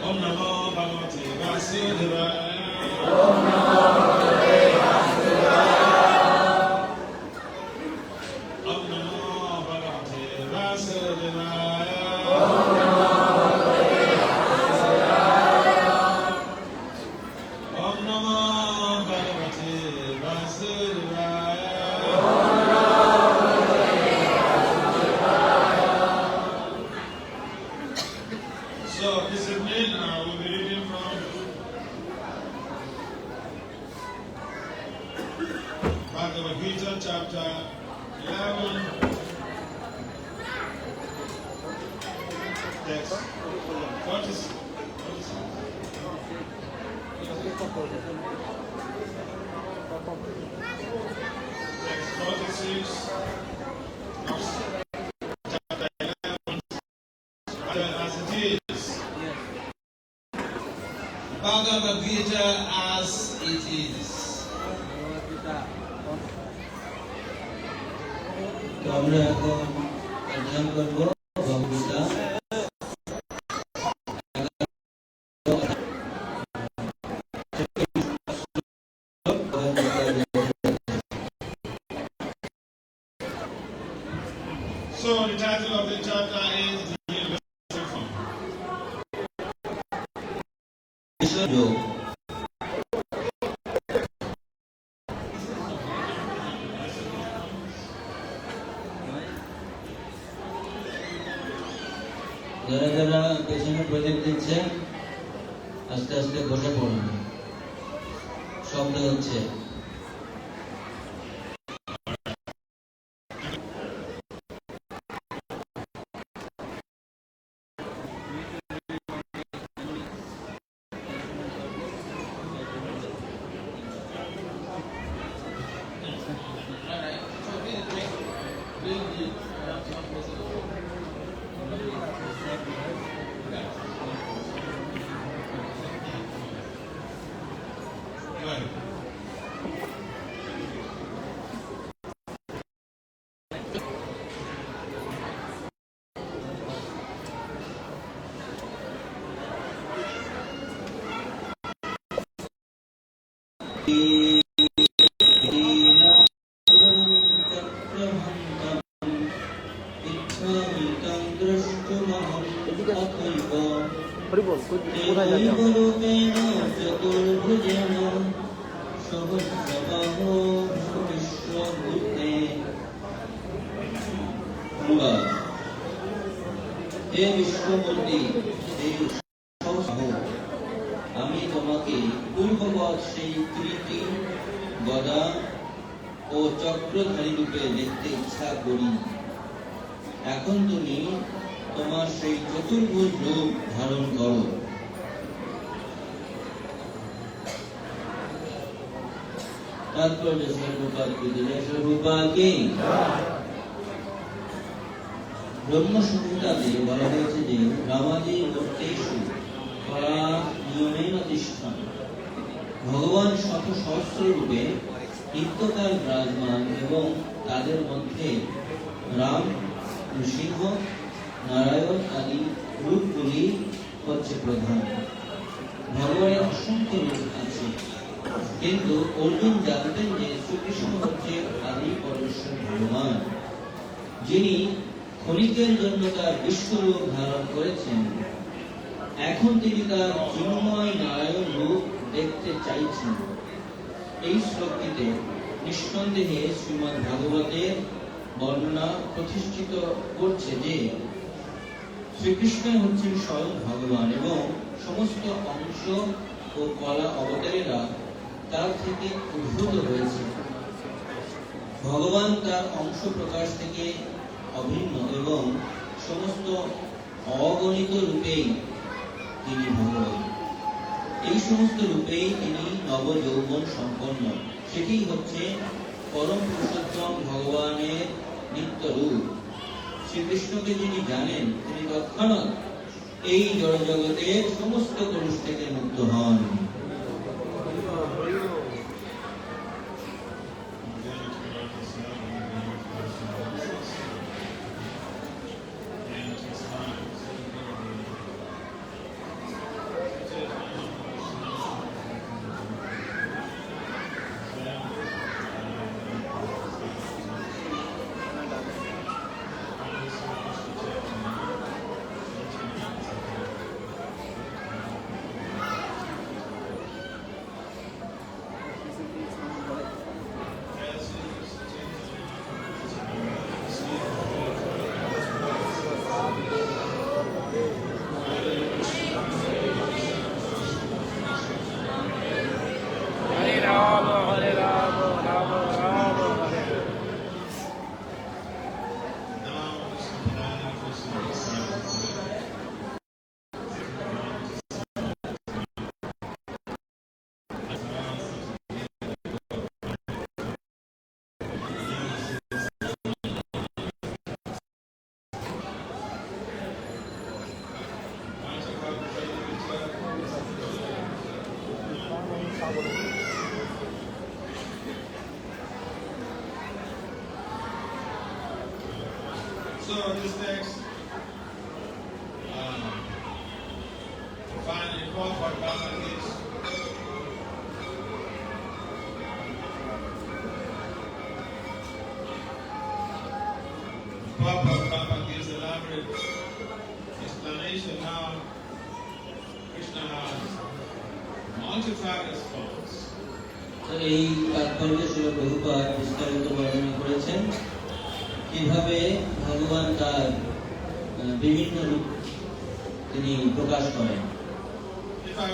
Om Namo Bhagavate Vasudevaya. Om Namo Bhagavate Vasudevaya. Om Namo Bhagavate Vasudevaya. Om Namo Bhagavate Vasudevaya. Om Namo Bhagavate Vasudevaya. So this evening we'll be reading from Bhagavad Gita chapter 11, text 46. Text 46 of chapter 11 as it is. Bhagavad Gita as it is. তো আমরা এখন অধ্যয়ন করব Bhagavad Gita. So the title of the chapter is the Universal Form. যোগ। যারা যারা পেছনে project দিচ্ছে আস্তে আস্তে বসে পড়ুন, শব্দ হচ্ছে। আমি তোমাকে পূর্ববৎ সেই কৃতি গদা ও চক্রধারী রূপে দেখতে ইচ্ছা করি। এখন তুমি তোমার সেই চতুর্ভুজ রূপ ধারণ করো। তাৎপর্য স্বরূপাকে ব্রহ্মসূত্রাতে বলা হয়েছে যে রামাদি মূর্তেষু পরা নিয়মেন তিষ্ঠন। ভগবান শত সহস্র রূপে নিত্যকাল বিরাজমান এবং তাদের মধ্যে রাম, নৃসিংহ, নারায়ণ আদি রূপগুলি হচ্ছে প্রধান। ভগবানের অসংখ্য রূপ আছে, কিন্তু অর্জুন জানতেন যে শ্রীকৃষ্ণ হচ্ছে আদি পরমেশ্বর ভগবান, যিনি ক্ষণিকের জন্য তার বিশ্বরূপ ধারণ করেছেন। এখন তিনি তার চিন্ময় নারায়ণ রূপ দেখতে চাইছেন। এই শ্লোকটিতে নিঃসন্দেহে শ্রীমদ্ ভাগবতের বর্ণনা প্রতিষ্ঠিত করছে যে শ্রীকৃষ্ণ হচ্ছেন স্বয়ং ভগবান এবং সমস্ত অংশ ও কলা অবতারেরা তার থেকে উদ্ভূত হয়েছে। ভগবান তার অংশ প্রকাশ থেকে অভিন্ন এবং সমস্ত অগণিত রূপেই তিনি ভগবান। এই সমস্ত রূপেই তিনি নব যৌবন সম্পন্ন। সেটি হচ্ছে পরম পুরুষোত্তম ভগবানের নিত্য রূপ। শ্রীকৃষ্ণকে যিনি জানেন তিনি তৎক্ষণাৎ এই জড় জগতের সমস্ত কলুষ থেকে মুক্ত হন। So this text, finally, called for Bangladesh. Papa gives elaborate explanation how Krishna has multifarious forms. এই তাৎপর্য ছিল প্রভুপাদ বিস্তারিত বর্ণনা করেছেন কিভাবে ভগবান তার বিভিন্ন রূপ তিনি প্রকাশ করেন। কারণ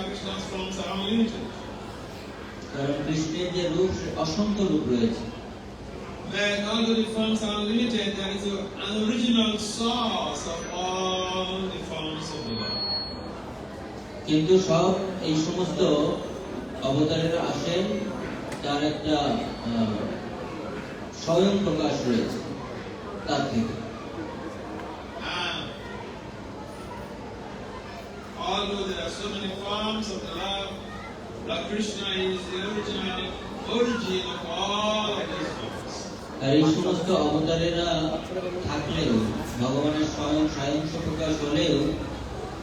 কৃষ্ণের যে রূপ অসংখ্য রূপ রয়েছে। Although the forms are limited, there is an original source of all the forms of the Lord. কিন্তু সব এই সমস্ত অবতারেরা আসেন তার একটা স্বয়ং প্রকাশ রয়েছে তার থেকে। Although there are so many forms of the Lord Krishna is the original origin of all of these forms. আর এই সমস্ত অবতারেরা থাকলেও ভগবানের স্বয়ং সায়ংশ প্রকাশ হলেও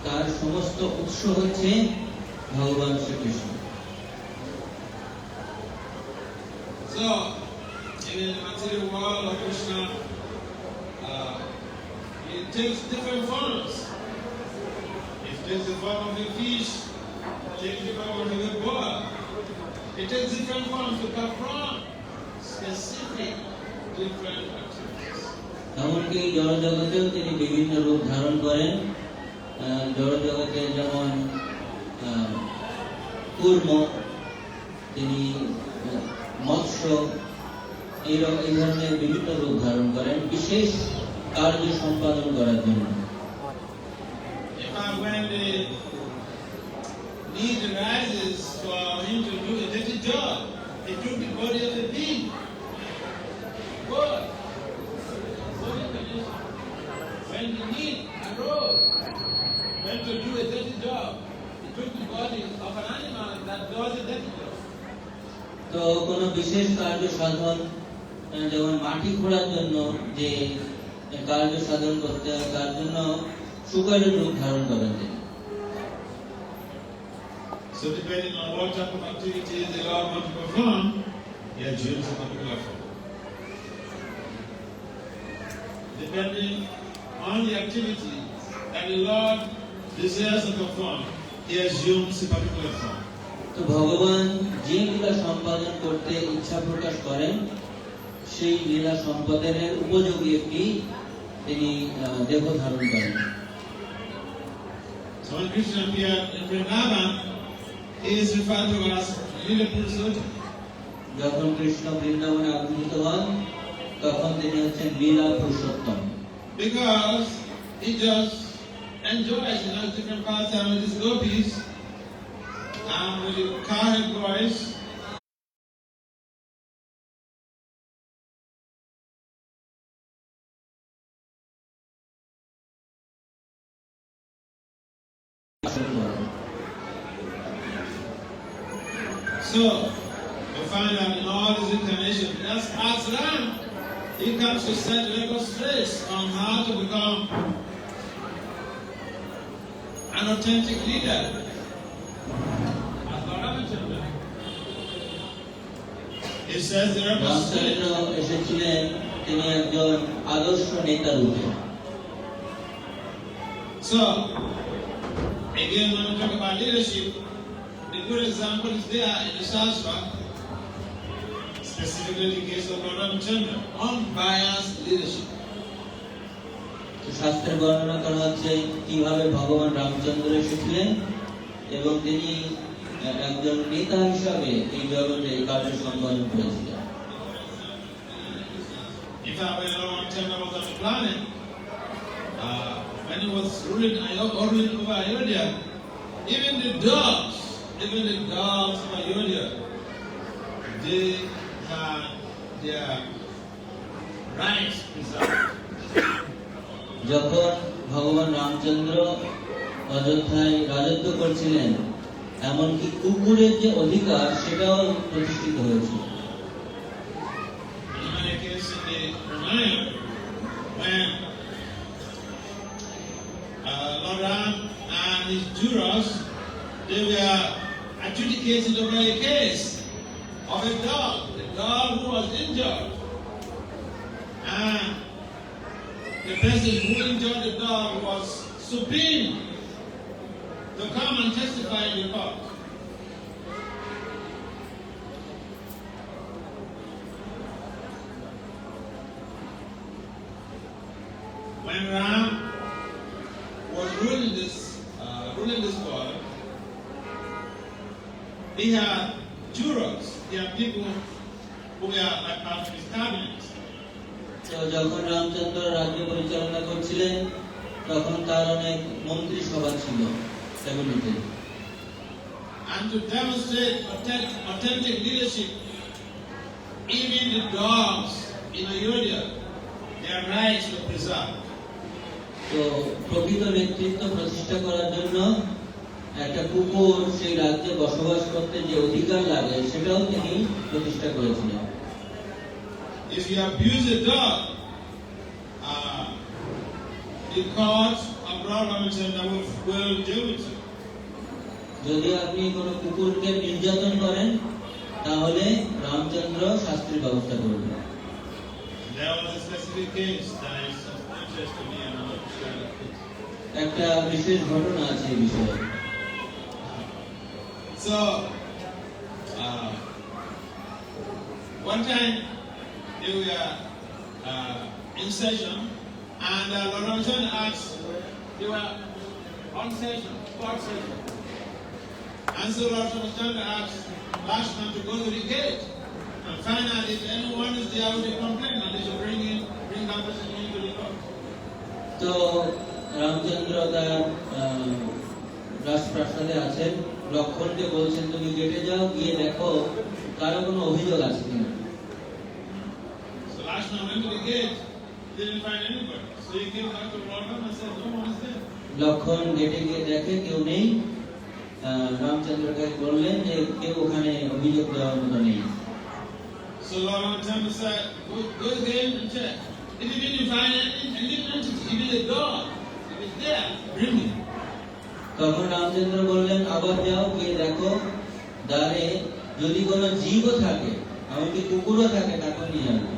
তার সমস্ত উৎস হচ্ছে ভগবান Shrikrishna. So, in the material world of Krishna, it takes different forms. It takes the form of a fish, it takes the form of a boa. It takes different forms to perform specific different activities. এমনকি জড় জগতেও তিনি বিভিন্ন রূপ ধারণ করেন। জড় জগতে যেমন কূর্ম, তিনি মৎস্য, এই ধরনের বিভিন্ন রূপ ধারণ করেন বিশেষ কার্য সম্পাদন করার জন্য। When the need arises for him to do a dirty job, he took the body of a pig. But when the need arose, when to do a dirty job, he took the body of an animal that does a dirty job. তো কোনো বিশেষ কার্য সাধন, যেমন মাটি খোঁড়ার জন্য যে কার্য সাধন করতে হয় তার জন্য শুকরের রূপ ধারণ করেন তিনি। So depending on what type of activities the Lord wants to perform, he has chosen a particular form. Depending on the activities that the Lord desires to perform, he assumes a particular form. তো ভগবান যে লীলা সম্পাদন করতে ইচ্ছা প্রকাশ করেন সেই লীলা সম্পাদনের উপযোগী একটি তিনি দেহ ধারণ করেন। So when Krishna appeared in Vrindavan, he is referred to as Lila Purushottam. যখন কৃষ্ণ বৃন্দাবনে আগমনিত হন তখন তিনি হচ্ছেন লীলা Purushottam. Because he just enjoys, different pastime with his gopis and with the cowherd boys. So, we find that in all his incarnations, as Ram, he comes to set record straight on how to become an authentic leader. As Ramachandra, he says the record straight. Ramchandra এসেছিলেন তিনি একজন আদর্শ নেতা রূপে। So, again, when we talk about leadership, the good example is there in the Shastra, specifically the case of Lord Ramachandra, unbiased leadership. শাস্ত্রের বর্ণনা করা হচ্ছে কিভাবে ভগবান রামচন্দ্র এসেছিলেন এবং তিনি একজন নেতা হিসাবে এই জগতে এই কার্য সম্পাদন করেছিলেন। In fact, when Lord Ramachandra was on the planet, when he was ruling over Ayodhya, even the dogs of Ayodhya, they had their rights preserved. যখন ভগবান রামচন্দ্র অযোধ্যায় রাজত্ব করছিলেন, এমনকি কুকুরের যে অধিকার সেটাও প্রতিষ্ঠিত হয়েছিল। In many cases in the Ramayana, when Lord Ram and his jurors, they were adjudicating over a case of a dog who was injured. And the person who injured the dog was subpoenaed to come and testify in the court. When Ram was ruling this world, he had jurors, he had people who were like part of his cabinet. তো যখন রামচন্দ্র রাজ্য পরিচালনা করছিলেন তখন তার অনেক মন্ত্রী সভা ছিল ক্যাবিনেটে। And to demonstrate authentic leadership, even the dogs in Ayodhya, their rights were preserved. তো প্রকৃত নেতৃত্ব প্রতিষ্ঠা করার জন্য একটা কুকুর সেই রাজ্যে বসবাস করতে যে অধিকার লাগে সেটাও তিনি প্রতিষ্ঠা করেছিলেন। If you abuse a dog, the court of Lord Ramachandra will deal with you. যদি আপনি কোনো কুকুরকে নির্যাতন করেন তাহলে রামচন্দ্র শাস্তির ব্যবস্থা করবেন। There was a specific case that is of interest to me, and I want to share that with you. একটা বিশেষ ঘটনা আছে এই বিষয়ে। So, one time they were in session, and Lord Ramachandra asked, they were on session, court session. And so Lord Ramachandra asked Lakshman to go to the gate and find out if anyone is there with a complaint, and they should bring that person into the court. তো রামচন্দ্র তার রাজপ্রাসাদে আছেন, লক্ষণকে বলছেন তুমি গেটে যাও, গিয়ে দেখো কারো কোনো অভিযোগ আছে কিনা। So Lakshman went to the gate, didn't find anybody. So he came back to Lord Ram and said, no one is there. লক্ষণ গেটে গিয়ে দেখে কেউ নেই। রামচন্দ্রকে বললেন যে কেউ ওখানে অভিযোগ দেওয়ার মতো নেই। So Lord Ramachandra said, go again and check. If you didn't find any entity, even a dog, if it's there, bring it. তখন রামচন্দ্র বললেন আবার যাও, গিয়ে দেখো দ্বারে যদি কোনো জীবও থাকে, এমনকি কুকুরও থাকে, তাকে নিয়ে আসবে।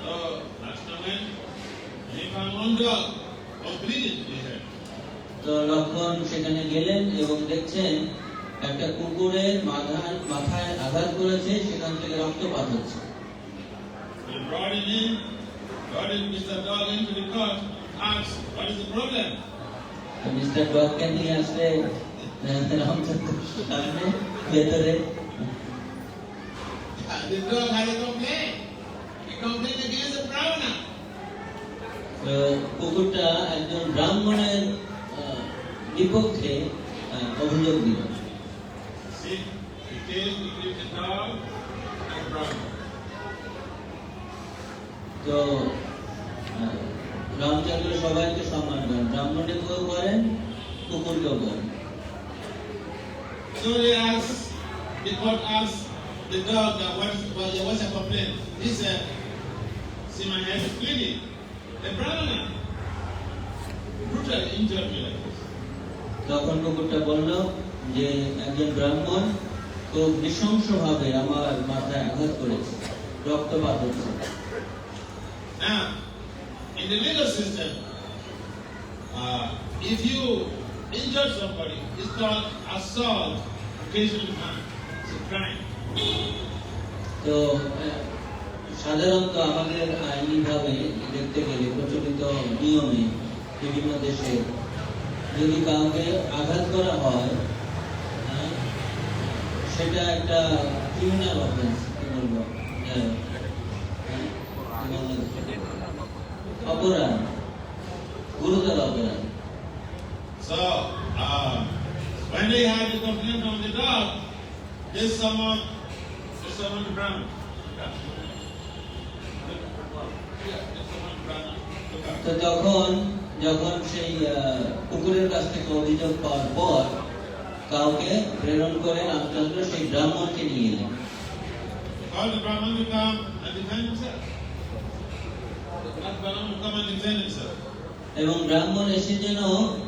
So Lakshman went, and he found one dog was bleeding to his head. তো লক্ষণ সেখানে গেলেন এবং দেখছেন একটা কুকুরের মাথায় আঘাত করেছে, সেখান থেকে রক্তপাত হচ্ছে। He brought him in, Mr. Dog into the court, asked, what is the problem? Mister ডগকে নিয়ে আসলে রামচন্দ্র সামনে ভেতরে। And the dog had a complaint. He complained against the Brahmana. কুকুরটা একজন ব্রাহ্মণের বিপক্ষে অভিযোগ দিল। See, he came between the dog and Brahmana. তো রামচন্দ্র সবাইকে সম্মান করেন, ব্রাহ্মণকেও করেন, কুকুরকেও করেন। So the court asked the dog that what's a complaint? He said, see my head is bleeding. The Brahmana brutally injured me like this. তখন কুকুরটা বলল যে একজন ব্রাহ্মণ খুব নৃশংসভাবে আমার মাথায় আঘাত করেছে, রক্তপাত হচ্ছে। Now, in the legal system, if you injure somebody, it's called assault, occasional harm. It's a crime. তো সাধারণত আমাদের আইনিভাবে দেখতে গেলে প্রচলিত নিয়মে বিভিন্ন দেশে যদি কাউকে আঘাত করা হয় সেটা একটা ক্রিমিনাল অফেন্স, কি বলবো, অপরাধ, গুরুতর অপরাধ। So, when they had the complaint from the dog, they summoned the Brahman. তো যখন সেই কুকুরের কাছ থেকে অভিযোগ পাওয়ার পর কাউকে প্রেরণ করে রামচন্দ্র সেই ব্রাহ্মণকে নিয়ে এলেন। All the Brahman to come and defend himself. That Brahman to come and defend himself. এবং ব্রাহ্মণ এসে যেন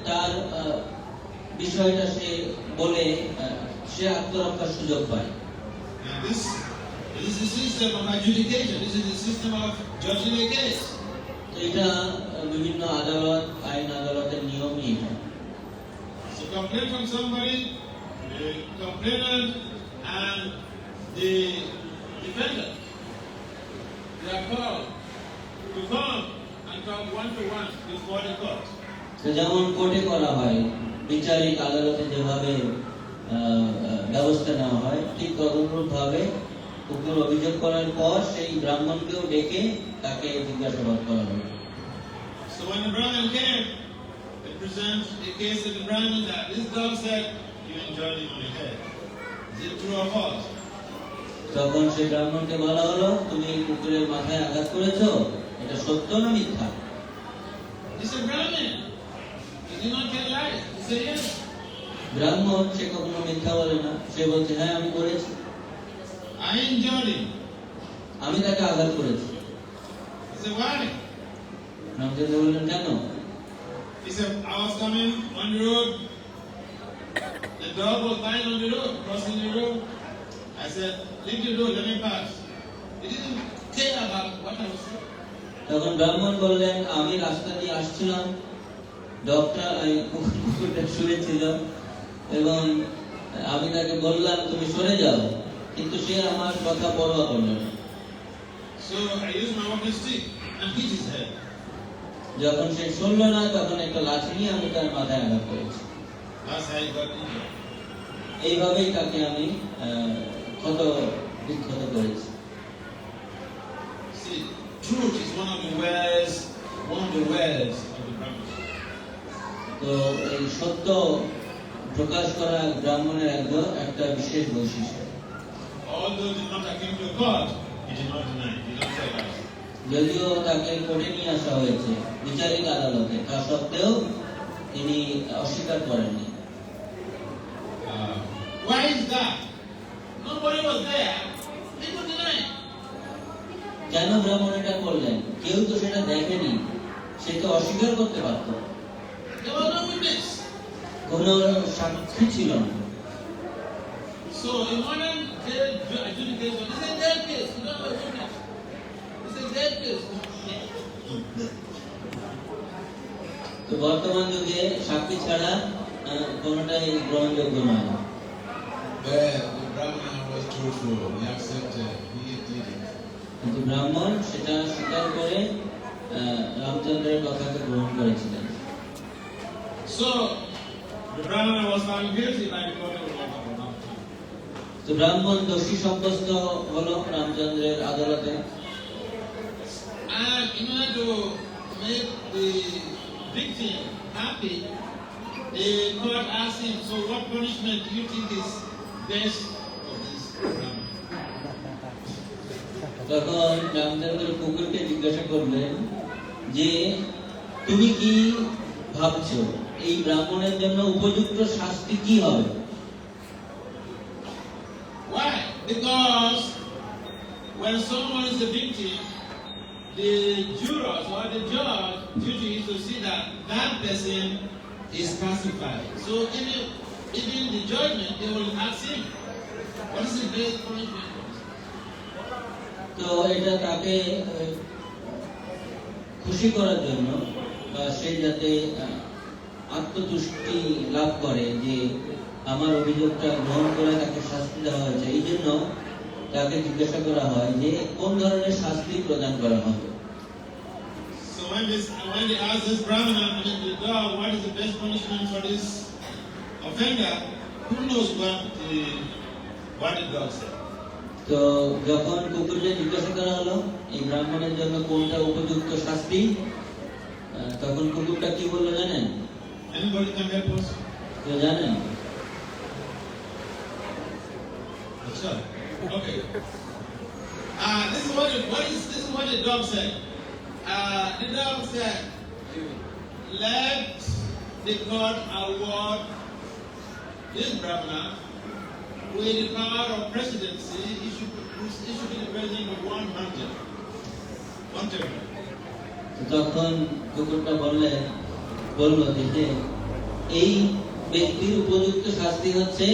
তার বিষয়টা সে বলে সে আত্মরক্ষার সুযোগ পায়। This is the system of adjudication. This is the system of judging a case. এটা বিভিন্ন আদালত, আইন আদালতের নিয়মই এটা। So complaint from somebody, the complainant and the defendant, they are called to come and talk one-to-one before the court. তো যেমন কোর্টে করা হয়, বিচারিক আদালতে যেভাবে ব্যবস্থা নেওয়া হয়, ঠিক তদনুরূপ ভাবে কুকুর অভিযোগ করার পর সেই ব্রাহ্মণকেও ডেকে তাকে জিজ্ঞাসাবাদ করা হয়। So when the Brahman came, they present a case to the Brahman that this dog said you injured him on the head. Is it true or false? তখন সেই ব্রাহ্মণকে বলা হলো, তুমি কুকুরের মাথায় আঘাত করেছো, এটা সত্য না মিথ্যা? He said, Brahman, he did not tell lies. He said, yes. ব্রাহ্মণ সে কখনো মিথ্যা বলে না, সে বলছে হ্যাঁ আমি করেছি, I injured him. আমি তাকে আঘাত করেছি। He said, why? রামচন্দ্র বললেন কেন? He said, I was coming on the road. The dog was lying on the road, crossing the road. I said, leave the road, let me pass. He didn't care about what I was saying. তখন ব্রাহ্মণ বললেন, আমি রাস্তা দিয়ে আসছিলাম, ডগটা কুকুরটা শুয়েছিল এবং আমি তাকে বললাম তুমি সরে যাও, কিন্তু সে আমার কথা পরোয়া করল না। So I used my walking stick and hit his head. যখন সে শুনল না তখন একটা লাঠি নিয়ে আমি তার মাথায় আঘাত করেছি। That's how he got injured. এইভাবেই তাকে আমি ক্ষত বিক্ষত করেছি। See, truth is one of the words of the Brahman. তো এই সত্য প্রকাশ করা ব্রাহ্মণের একটা বিশেষ বৈশিষ্ট্য। Although he did not take him to court, he did not deny. He did not say that. যদিও তাকে কোর্টে নিয়ে আসা হয়েছে বিচারিক আদালতে, তা সত্ত্বেও তিনি অস্বীকার করেননি। Why is that? Nobody was there. He could deny. কেন ব্রাহ্মণ এটা করলেন? কেউ তো সেটা দেখেনি, সে তো অস্বীকার করতে পারত। There was no witness. কোনো সাক্ষী ছিল না। So in modern adjudication, it's a dead case. You don't have a witness. It's a dead case. তো বর্তমান যুগে সাক্ষী ছাড়া কোনোটাই গ্রহণযোগ্য নয়। But the Brahman was truthful. He accepted. He did it. কিন্তু ব্রাহ্মণ সেটা স্বীকার করে রামচন্দ্রের কথাকে গ্রহণ করেছিলেন। So the Brahman was found guilty by the court of law. তো ব্রাহ্মণ দোষী সাব্যস্ত হলো রামচন্দ্রের আদালতে। And in order to make the victim happy, the court asked him, so what punishment do you think is best for this Brahman? তখন রামচন্দ্র কুকুরকে জিজ্ঞাসা করলেন যে তুমি কি ভাবছো এই ব্রাহ্মণের জন্য উপযুক্ত শাস্তি কি হবে? Why? Because when someone is a victim, the jurors or the judge duty is to see that that person is pacified. So even the judgment, they will ask him, what is the best punishment? তো এটা তাকে খুশি করার জন্য বা সে যাতে আত্মতুষ্টি লাভ করে যে আমার অভিযোগটা গ্রহণ করে তাকে শাস্তি দেওয়া হয়েছে, এই জন্য তাকে জিজ্ঞাসা করা হয় যে কোন ধরনের শাস্তি প্রদান করা হবে। So when they ask this Brahmana, the dog, what is the best punishment for this offender? Who knows what the dog said? তো যখন কুকুরকে জিজ্ঞাসা করা হলো এই ব্রাহ্মণের জন্য কোনটা উপযুক্ত শাস্তি, তখন কুকুরটা কি বললো জানেন? Anybody can help us? তো জানেন? Sure. Okay. This is what the dog said. The dog said, let the court award this Brahmana with the power of presidency. He should be the president of one territory. তখন কুকুরটা বলল যে এই ব্যক্তির উপযুক্ত শাস্তি হচ্ছে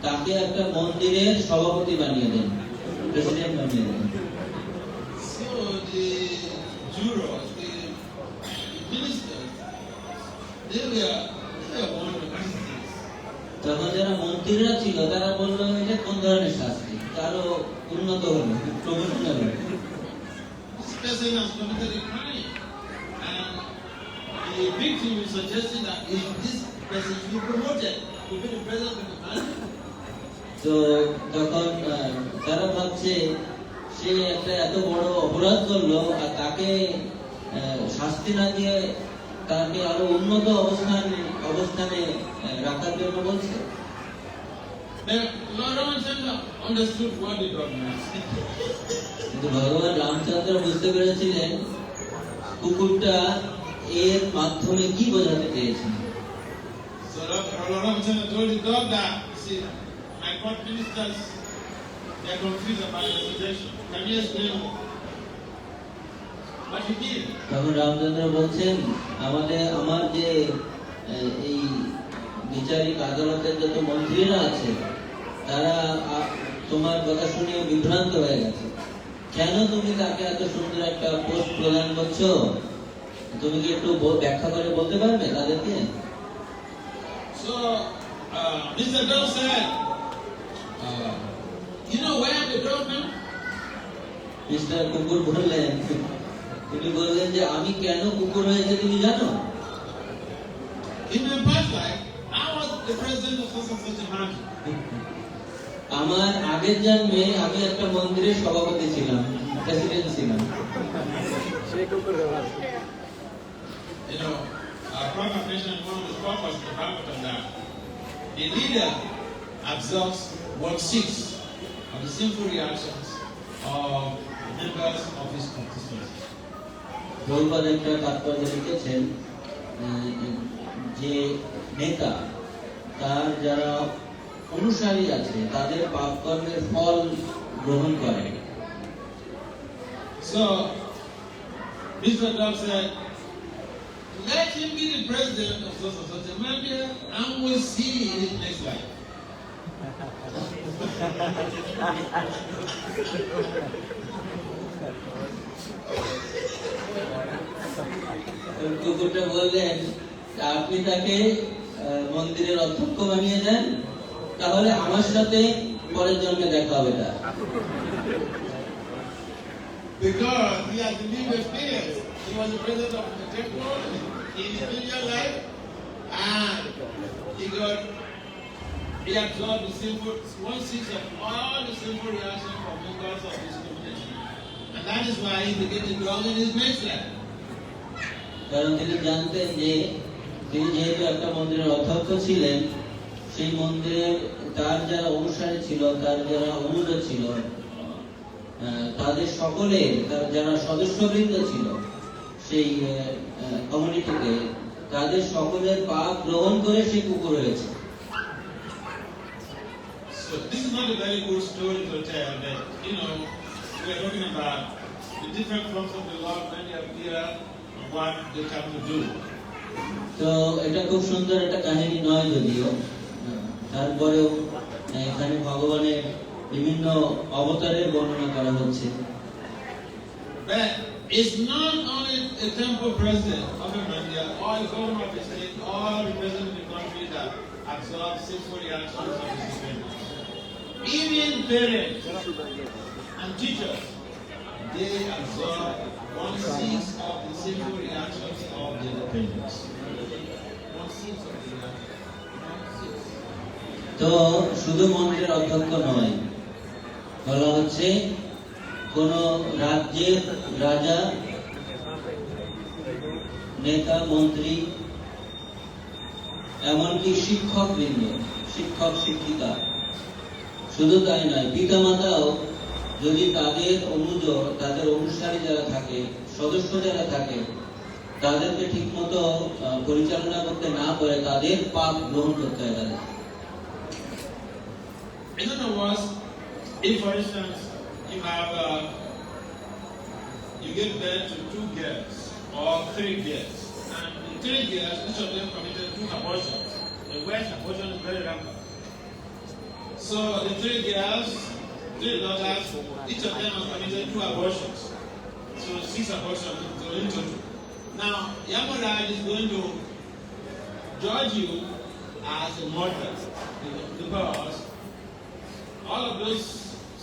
তাকে একটা মন্দিরের সভাপতি বানিয়ে দেন, প্রেসিডেন্ট বানিয়ে দেন। So the jurors, the ministers, they were wondering. তখন যারা মন্ত্রীরা ছিল তারা বললো এটা কোন ধরনের শাস্তি, আরো উন্নত হলো, প্রফেশনাল হলো। This person has committed a crime, and the victim is suggesting that this person should be promoted to be the president of the country. তো তখন তারা ভাবছে সে একটা এত বড় অপরাধ করলো আর তাকে শাস্তি না দিয়ে তাকে আরো উন্নত অবস্থানে রাখার জন্য বলছে। Lord Ramachandra understood what the dog meant. কিন্তু ভগবান রামচন্দ্র বুঝতে পেরেছিলেন কুকুরটা এর মাধ্যমে কি বোঝাতে চেয়েছেন। So Lord Ramachandra told the dog that, see, my court ministers, they are confused about the suggestion. Can you explain what you mean? তখন রামচন্দ্র বলছেন আমার যে এই বিচারিক আদালতের যত মন্ত্রীরা আছে তারা তোমার কথা শুনে বিভ্রান্ত হয়ে গেছে। কেন তুমি তাকে এত সুন্দর একটা পোস্ট প্রদান করছো, তুমি কি একটু ব্যাখ্যা করে বলতে পারবে তাদেরকে? So Mr. Dog said, you know where the dog now? Mister কুকুর বললেন, তিনি বললেন যে আমি কেন কুকুর হয়েছে তুমি জানো? In my past life, I was the president of such a country. আমার আগের জন্মে আমি একটা মন্দিরের সভাপতি ছিলাম, প্রেসিডেন্ট ছিলাম। You know, Prabhupada mentioned one of the purposes of the Bhagavatam that the leader absorbs 1/6 of the sinful reactions of members of his constituency. Prabhupada একটা তাৎপর্য লিখেছেন যে নেতা তার যারা অনুসারী আছে তাদের পাপ কর্মের ফল গ্রহণ করে। So, Mr. Dog said, let him be the president of such a maybe, and we'll see in his next life. কুকুরটা বললেন আপনি তাকে মন্দিরের অধ্যক্ষ বানিয়ে দেন, তাহলে আমার সাথে পরের জন্মে দেখা হবে তার। Because he has the lived experience. He was the president of the temple in his previous life, and he got He absorbed the sinful, 1/6 of all the sinful reactions from members of his community. And that is why he began to grow in his baseline. কারণ তিনি জানতেন যে তিনি যেহেতু একটা মন্দিরের অধ্যক্ষ ছিলেন, সেই মন্দিরের তার যারা অনুসারী ছিল, তার যারা অনুজ ছিল, তাদের সকলের তার যারা সদস্যবৃন্দ ছিল সেই কমিউনিটিতে, তাদের সকলের পাপ গ্রহণ করে সে কুকুর হয়েছে। So this is not a very good story to tell that, we are talking about the different forms of the Lord when they appear and what they come to do. তো এটা খুব সুন্দর একটা কাহিনী নয় যদিও, তারপরেও এখানে ভগবানের বিভিন্ন অবতারের বর্ণনা করা হচ্ছে। But it's not only a temple president of India or a governor of the state or the president of the country that absorbs sinful reactions of his dependents. Even parents and teachers, they absorb 1/6 of the sinful reactions of their dependents. 1/6 of the reactions. 1/6. তো শুধু মন্দিরের অধ্যক্ষ নয়, বলা হচ্ছে কোন রাজ্যের রাজা, নেতা, মন্ত্রী, এমনকি শিক্ষকবৃন্দ, শিক্ষক শিক্ষিকা, শুধু তাই নয়, পিতামাতাও যদি তাদের অনুজ, তাদের অনুসারী যারা থাকে, সদস্য যারা থাকে, তাদেরকে ঠিক মতো পরিচালনা করতে না পারে, তাদের পাপ গ্রহণ করতে হয় তাদের। In other words, if for instance you give birth to 2 girls or 3 girls, and the 3 girls, each of them committed 2 abortions. The West abortion is very rampant. So the 3 girls, 3 daughters, each of them has committed 2 abortions. So 6 abortions in total. Now, Yamaraj is going to judge you as a murderer because all of those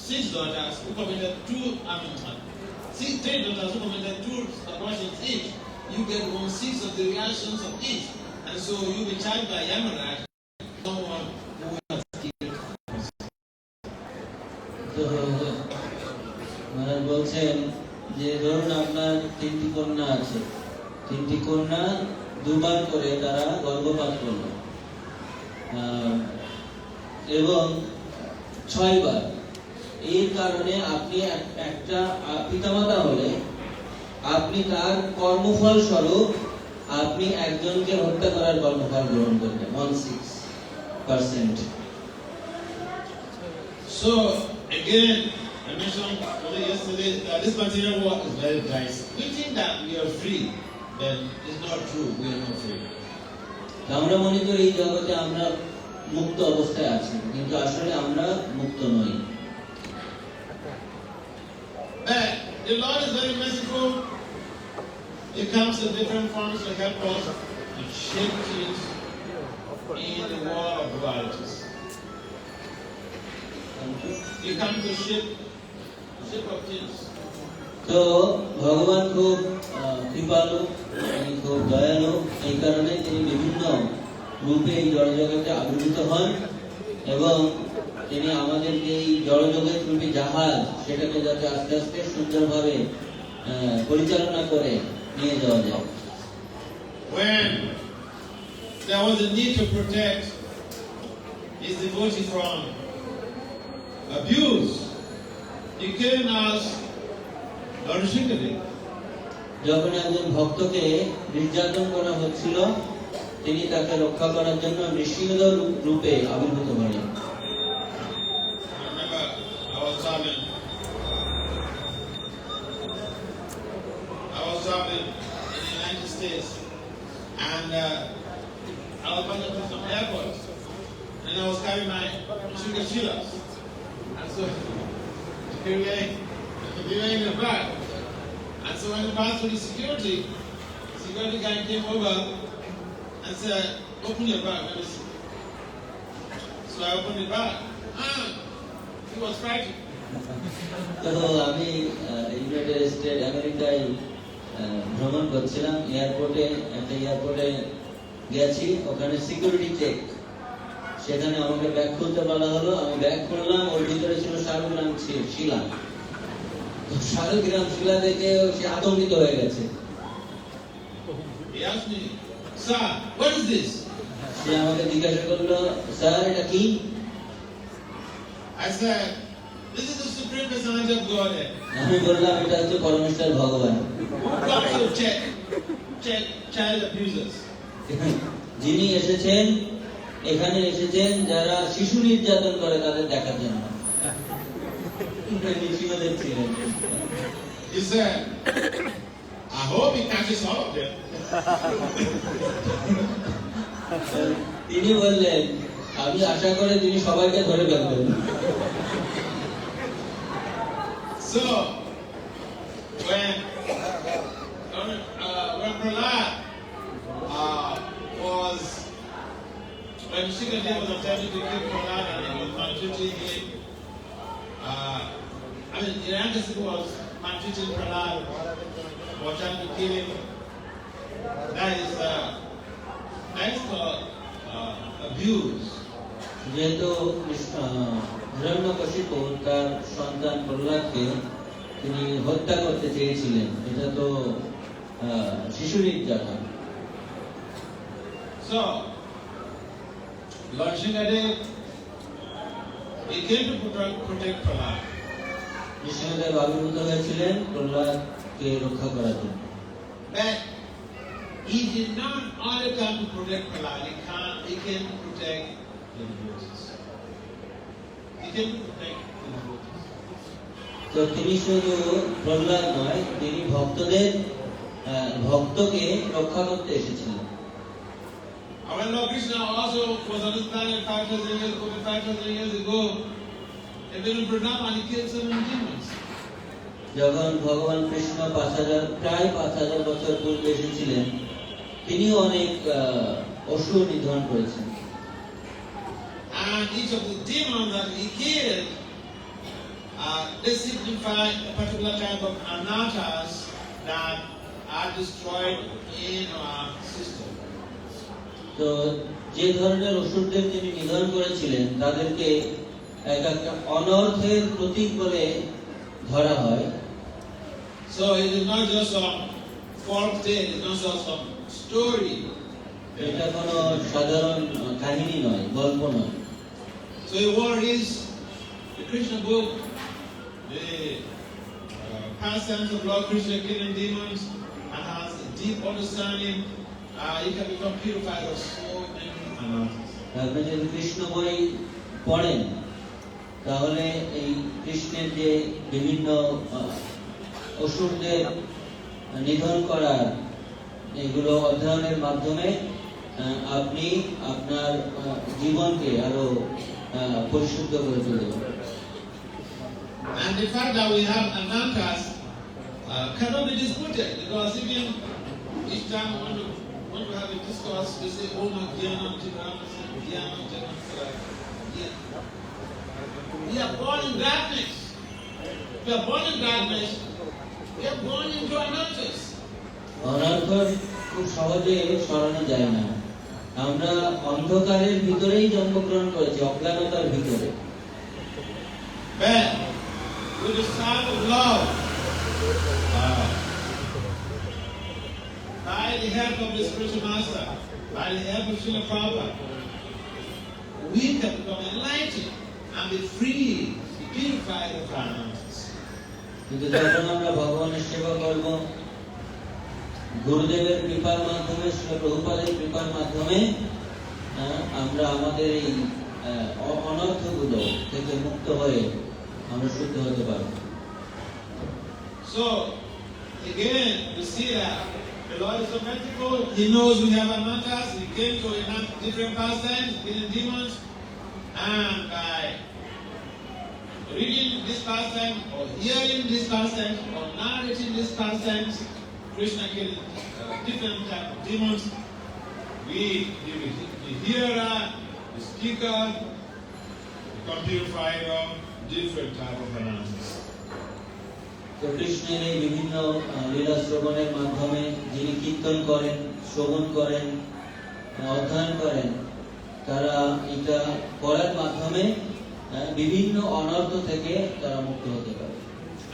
6 daughters who committed 3 daughters who committed 2 abortions each, you get 1/6 of the reactions of each. And so you be charged by Yamaraj, someone who has killed. মহারাজ বলছেন যে ধরুন আপনার 3টি কন্যা আছে, 3টি কন্যা 2 বার করে তারা গর্ভপাত করল এবং 6 বার। এর কারণে আপনি একটা পিতামাতা হলে আপনি তার কর্মফল স্বরূপ আপনি একজনকে হত্যা করার কর্মফল গ্রহণ করবেন 1/6%। So again, I mentioned yesterday that this material world is very dicey. We think that we are free, but it's not true. We are not free. আমরা মনে করি এই জগতে আমরা মুক্ত অবস্থায় আছি, কিন্তু আসলে আমরা মুক্ত নই। But the Lord is very merciful. He comes in different forms to help us to shape things in the world of dualities. He comes to shape of things. তো ভগবান খুব কৃপালু, তিনি খুব দয়ালু, এই কারণে তিনি বিভিন্ন রূপে এই জড়জগতে আবির্ভূত হন এবং তিনি আমাদেরকে এই জড়জগৎ রূপী জাহাজ সেটাকে যাতে আস্তে আস্তে সুন্দরভাবে পরিচালনা করে নিয়ে যাওয়া যায়। When there was a need to protect his devotee from abuse, he came as Narishikade. যখন একজন ভক্তকে নির্যাতন করা হচ্ছিল, তিনি তাকে রক্ষা করার জন্য নৃসিংহ রূপে আবির্ভূত হলেন। I was traveling in the United States, and I was passing through some airports, and I was carrying my sugar chillers, and so they were in the bag. And so when we passed through the security guy came over and said, "Open your bag, let me see." So I opened the bag. He was frightened. তো আমি United state আমেরিকায় ভ্রমণ করছিলাম, এয়ারপোর্টে গেছি, ওখানে security check সেখানে আমাকে ব্যাগ খুলতে বলা হলো, আমি ব্যাগ খুললাম, ওর ভিতরে ছিল 7 গ্রাম শিলা। তো 7 গ্রাম শিলা দেখে সে আতঙ্কিত হয়ে গেছে। He asked me, "Sir, what is this?" সে আমাকে জিজ্ঞাসা করলো, স্যার এটা কি? I said, "This is the Supreme Personality of Godhead. আমি বললাম এটা হচ্ছে পরমেশ্বর ভগবান, Comes to check child abusers." যিনি এসেছেন, এখানে এসেছেন যারা শিশু নির্যাতন করে তাদের দেখার জন্য। শিশুদের ছিলেন। He said, "I hope he catches all of them." তিনি বললেন, আমি আশা করি তিনি সবাইকে ধরে ফেলবেন। So, when Prahlad when Shikhadev was attempting to kill Prahlad and he was maltreating him, Hiranyakashipu was maltreating Prahlad, was trying to kill him. That is called abuse. যেহেতু হিরণ্যকশিপু তার সন্তান প্রহ্লাদকে তিনি হত্যা করতে চেয়েছিলেন, এটা তো শিশু নির্যাতন। So, Lord Shikhadev, he came to protect Prahlad. Krishnadeva আবির্ভূত হয়েছিলেন প্রহ্লাদকে রক্ষা করার জন্য। But he did not only come to protect Prahlad, he came to protect the devotees. He came to protect the devotees. তো তিনি শুধু প্রহ্লাদ নয়, তিনি ভক্তকে রক্ষা করতে এসেছিলেন। When Lord Krishna also was on this planet 5,000 years ago, he went to Vrindavan and he killed 7 demons. যখন ভগবান কৃষ্ণ প্রায় 5,000 বছর পূর্বে এসেছিলেন, তিনিও অনেক অসুর নিধন করেছেন। And each of the demons that he killed, they signify a particular type of anatas that are destroyed in our system. তো যে ধরনের অসুরদের তিনি নিধন করেছিলেন তাদেরকে একটা অনর্থের প্রতীক বলে ধরা হয়। So it is not just some folk tale, it is not just some story. এটা কোনো সাধারণ কাহিনী নয়, গল্প নয়। So whoever reads the Krishna book, the pastimes of Lord Krishna killing demons, and has a deep understanding, he can become purified of so many anarthas. আপনি যদি কৃষ্ণ বই পড়েন তাহলে এই কৃষ্ণের যে বিভিন্ন অসুরদের নিধন করার এগুলো অধ্যয়নের মাধ্যমে আপনি আপনার জীবনকে আরো পরিশুদ্ধ করে তুলবেন। And the fact that we have anarthas cannot be disputed, because even each time we want to have a discourse, we say, "Oh my Jnanam Jnanam Jnanam." We are born in darkness. We are born in darkness. We are born into anarthas. অনর্থ খুব সহজে সরানো যায় না। আমরা অন্ধকারের ভিতরেই জন্মগ্রহণ করেছি, অজ্ঞানতার ভিতরে। But with the spark of love, by the help of the spiritual master, by the help of Srila Prabhupada, we can become enlightened and be free, be purified of our anarthas. কিন্তু যখন আমরা ভগবানের সেবা করব, গুরুদেবের কৃপার মাধ্যমে, শ্রী প্রভুপাদের কৃপার মাধ্যমে আমরা আমাদের এই অনর্থগুলো থেকে মুক্ত হয়ে আমরা শুদ্ধ হতে পারব। So again, we see that the Lord is so merciful. He knows we have anarthas. He came to enact different pastimes, killing demons, and by reading this pastime, or hearing this pastime, or narrating this pastime, Krishna killed different types of demons. We, the hearer, the speaker, become purified of different types of anarthas. তো কৃষ্ণের এই বিভিন্ন লীলা শ্রবণের মাধ্যমে যিনি কীর্তন করেন, শ্রবণ করেন, অধ্যয়ন করেন, তারা এটা পড়ার মাধ্যমে বিভিন্ন অনর্থ থেকে তারা মুক্ত হতে পারে।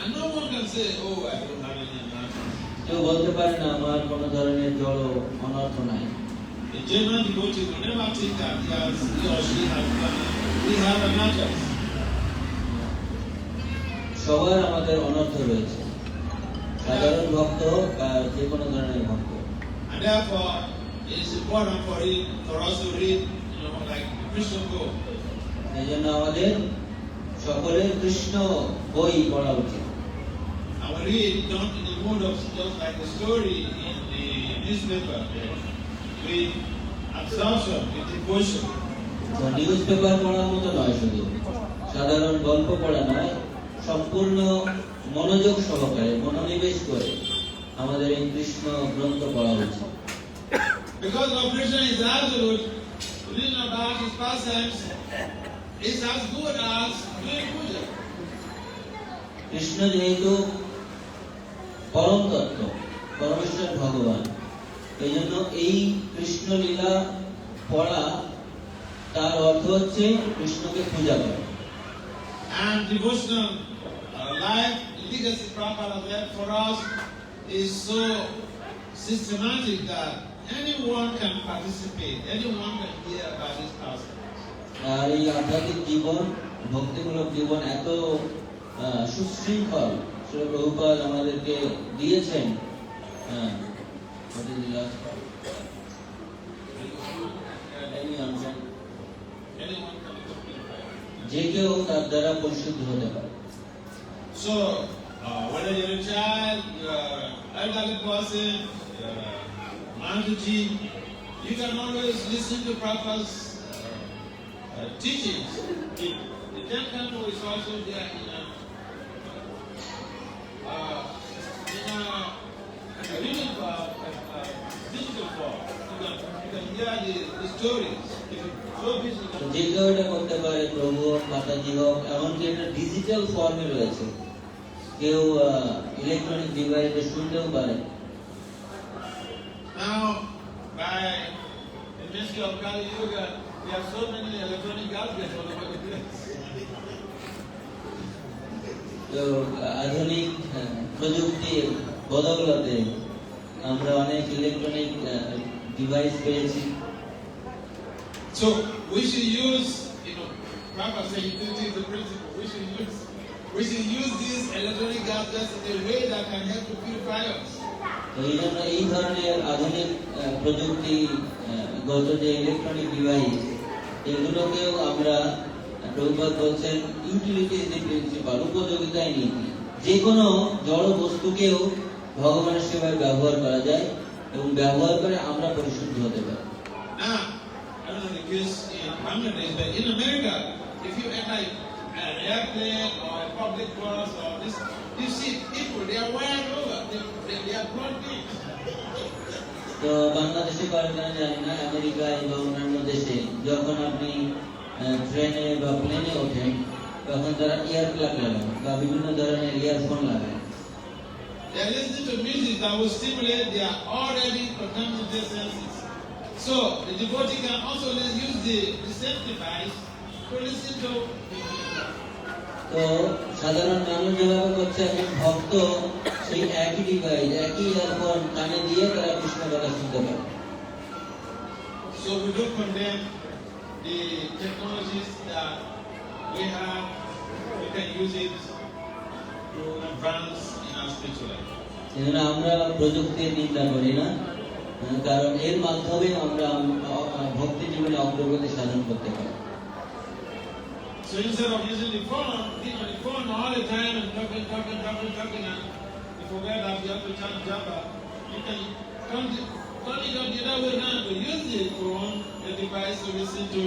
And no one can say, oh, I don't have any anatomy. কেউ বলতে পারে না আমার কোনো ধরনের জড় অনর্থ নাই। A genuine devotee will never think that he or she has we have anatomy. সবার আমাদের অনর্থ রয়েছে, সাধারণ ভক্ত বা যে কোনো ধরনের ভক্ত। And therefore, it is important for us to read, like the Christian book. এই জন্য আমাদের সকলের কৃষ্ণ বই পড়া উচিত। And we read not in the mood of just like the story in the newspaper. We absorption, with devotion. তো news paper পড়ার মতো নয়, শুধু সাধারণ গল্প পড়া নয়, সম্পূর্ণ মনোযোগ সহকারে মনোনিবেশ করে আমাদের এই কৃষ্ণ গ্রন্থ পড়া উচিত। Because our Krishna is absolute, reading about his pastimes is as good as doing puja. Krishna যেহেতু পরম তত্ত্ব, পরমেশ্বর ভগবান, এই জন্য এই কৃষ্ণ লীলা পড়া তার অর্থ হচ্ছে কৃষ্ণকে পূজা করা। And devotional life, the legacy Prabhupada left for us is so systematic that anyone can participate, anyone can hear about this pastimes. আর এই আধ্যাত্মিক জীবন, ভক্তিমূলক জীবন এত সুশৃঙ্খল শ্রী প্রভুপাদ আমাদেরকে দিয়েছেন। যে কেউ তার দ্বারা পরিশুদ্ধ হতে পারে। So, whether you're a child, you're an elderly person, Manjuji, you can always listen to Prabhupada's teachings. The Dhaka is also there in a reading digital form. You can hear the stories. If you're so busy. যে কেউ এটা করতে পারে, প্রভু হোক, মাতাজি হোক, এমনকি এটা ডিজিটাল ফর্মে রয়েছে, কেউ ইলেকট্রনিক ডিভাইসে শুনতেও পারে। Now, by the mystery of Kali Yuga, we have so many electronic gadgets all over the place. তো আধুনিক প্রযুক্তির বদৌলতে আমরা অনেক ইলেকট্রনিক ডিভাইস পেয়েছি। So we should use, Prabhupada said utility is the principle. We should use these electronic gadgets in a way that can help to purify us. তো এই জন্য এই ধরনের আধুনিক প্রযুক্তিগত যে ইলেকট্রনিক ডিভাইস, এগুলোকেও আমরা, প্রভুপাদ বলছেন ইউটিলিটি ইজ দ্য প্রিন্সিপাল, উপযোগিতাই নীতি। যে কোনো জড় বস্তুকেও ভগবানের সেবায় ব্যবহার করা যায় এবং ব্যবহার করে আমরা পরিশুদ্ধ হতে পারি। Now, I don't know the case in Bangladesh, but in America, if you enter an airplane or a public bus or this, you see people, they are wired over, they are blood beads. তো বাংলাদেশে কয়েকজন জানি না, আমেরিকায় বা অন্যান্য দেশে যখন আপনি ট্রেনে বা প্লেনে ওঠেন, তখন তারা ইয়ার প্লাগ লাগান বা বিভিন্ন ধরনের ইয়ারফোন লাগান। They are listening to music that will stimulate their already contaminated senses. So the devotee can also use the same device to listen to. তো সাধারণ মানুষ যেভাবে করছে, একজন ভক্ত সেই একই ডিভাইস, একই ইয়ারফোন কানে দিয়ে তারা কৃষ্ণ কথা শুনতে পারে। So we don't condemn the technologies that we have. We can use it to advance in our spiritual life. এজন্য আমরা প্রযুক্তির নিন্দা করি না, কারণ এর মাধ্যমে আমরা ভক্তি জীবনে অগ্রগতি সাধন করতে পারি। So instead of using the phone, being on the phone all the time and talking, and you forget that you have to chant japa, you can turn it on the other way around to use the phone, the device to listen to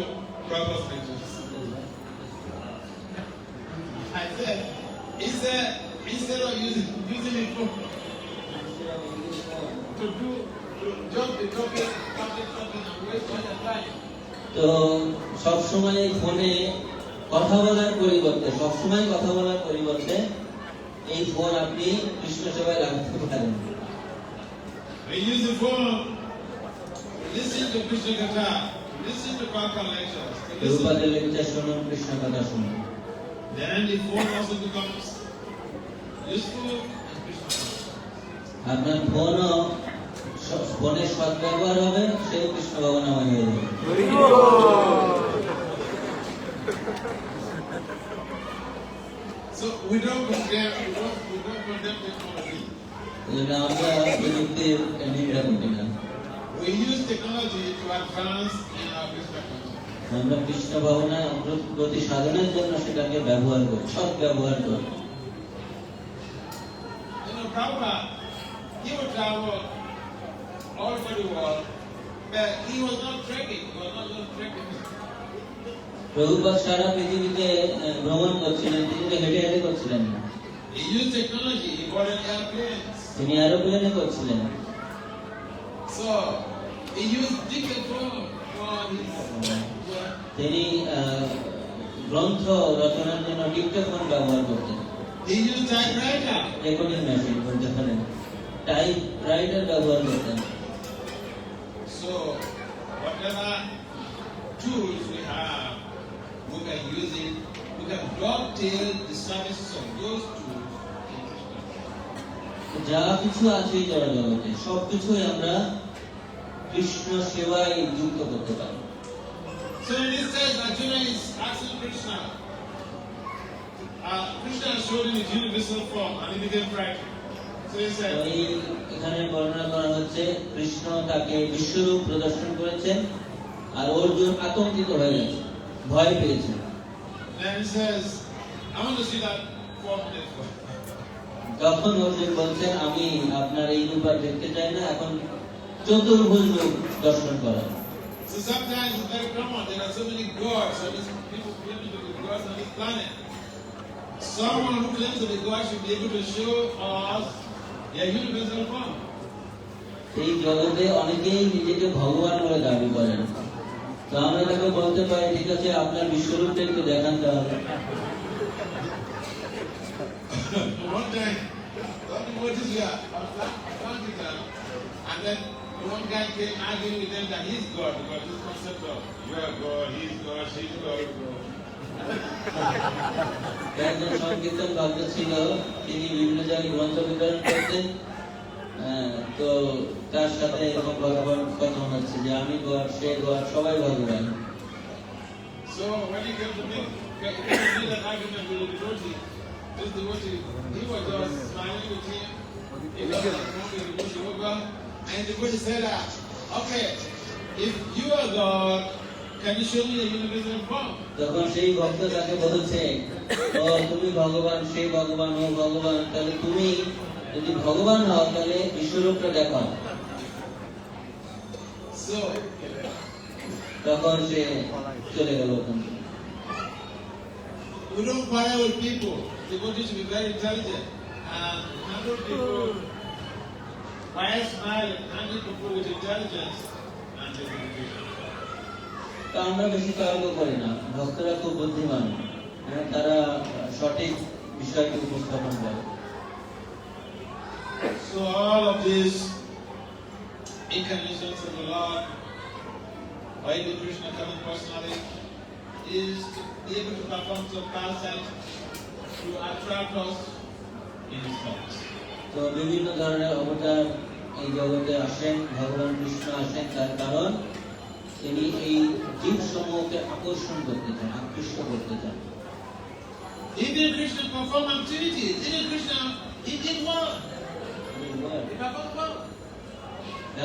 proper lectures. I said, instead of using the phone to jump the topic and waste all your time. তো সবসময় ফোনে কথা বলার পরিবর্তে এই phone আপনি কৃষ্ণ সেবায় রাখতে পারেন। We use the phone to listen to Krishna Katha, listen to Papa lectures. To listen. প্রভুপাদের লেকচার শুনুন, কৃষ্ণ কথা শুনুন। Then the phone also becomes useful and Krishna conscious. আপনার ফোনের সদ্ব্যবহার হবে, সেও কৃষ্ণ ভাবনাময় হয়ে যাবে। So we don't condemn technology. আমরা প্রযুক্তির নিন্দা করি না। We use technology to advance in our Krishna consciousness. আমরা কৃষ্ণ ভাবনা প্রতি সাধনের জন্য সেটাকে ব্যবহার করি, সদ্ব্যবহার করি। You know, Prabhupada, he would travel all over the world, but he was not trekking. He was not just trekking. Prabhupada সারা পৃথিবীতে ভ্রমণ করছিলেন, তিনি তো হেঁটে হেঁটে করছিলেন না। He used technology. He bought an airplane. তিনি এরোপ্লেনে করছিলেন। So he used dictaphone for his work. তিনি গ্রন্থ রচনার জন্য ডিক্টোফোন ব্যবহার করতেন। He used typewriter. Recording machine বলতে পারেন, টাইপ রাইটার ব্যবহার করতেন। So whatever tools we have, we can use it. We can dovetail the services of those tools. যা কিছু আছে এই জড় জগতে, সবকিছুই আমরা কৃষ্ণ সেবায় যুক্ত করতে পারি। So in this sense, Arjuna is asking Krishna. Krishna showed in his universal form and he became frightened. So he said, এখানে বর্ণনা করা হচ্ছে কৃষ্ণ তাকে বিশ্বরূপ প্রদর্শন করেছেন আর অর্জুন আতঙ্কিত হয়ে গেছে, ভয় পেয়েছে। then he says, I want to see that form next one. তখন অর্জুন বলছেন, আমি আপনার এই রূপ আর দেখতে চাই না, এখন চতুর্ভুজ রূপ দর্শন করা। So sometimes it's very common. There are so many gods, so many people claiming to be gods on this planet. Someone who claims to be God should be able to show us their universal form. এই জগতে অনেকেই নিজেকে ভগবান বলে দাবি করেন, তো আমরা তাকে বলতে পারি, ঠিক আছে, আপনার বিশ্বরূপটা একটু দেখান তাহলে। One time, the devotees were planting them, and then one guy came arguing with them that he's God, because this concept of you are God, he's God, she's God. একজন সংকীর্তন ভক্ত ছিল, তিনি বিভিন্ন জায়গায় গ্রন্থ বিতরণ করতেন, তো তার সাথে এরকম ভগবান কথা হচ্ছে যে আমি গড, সে গড, সবাই ভগবান। So when he came to me that argument with the devotee, this devotee, he was just smiling with him. He was like, the devotee over, and the devotee said, okay, if you are God, can you show me the universal form? তখন সেই ভক্ত তাকে বলছে, ও তুমি ভগবান, সেই ভগবান, ও ভগবান, তাহলে তুমি যদি ভগবান হও তাহলে বিশ্বরূপটা দেখাও। So তখন সে চলে গেল ওখান থেকে। we don't quarrel with people. Devotees should be very intelligent and handle people by a smile and handle people with intelligence and dedication. তা আমরা বেশি তর্ক করি না, ভক্তরা খুব বুদ্ধিমান, তারা সঠিক বিষয়টি উপস্থাপন করে। So all of these incarnations of the Lord, or even Krishna coming personally, is to be able to perform some pastime to attract us in His thoughts. তো বিভিন্ন ধরনের অবতার এই জগতে আসেন, ভগবান কৃষ্ণ আসেন, তার কারণ তিনি এই জীব সমূহকে আকর্ষণ করতে চান, আকৃষ্ট করতে চান। Even Krishna performed activities. Even Krishna, he did work. He performed work.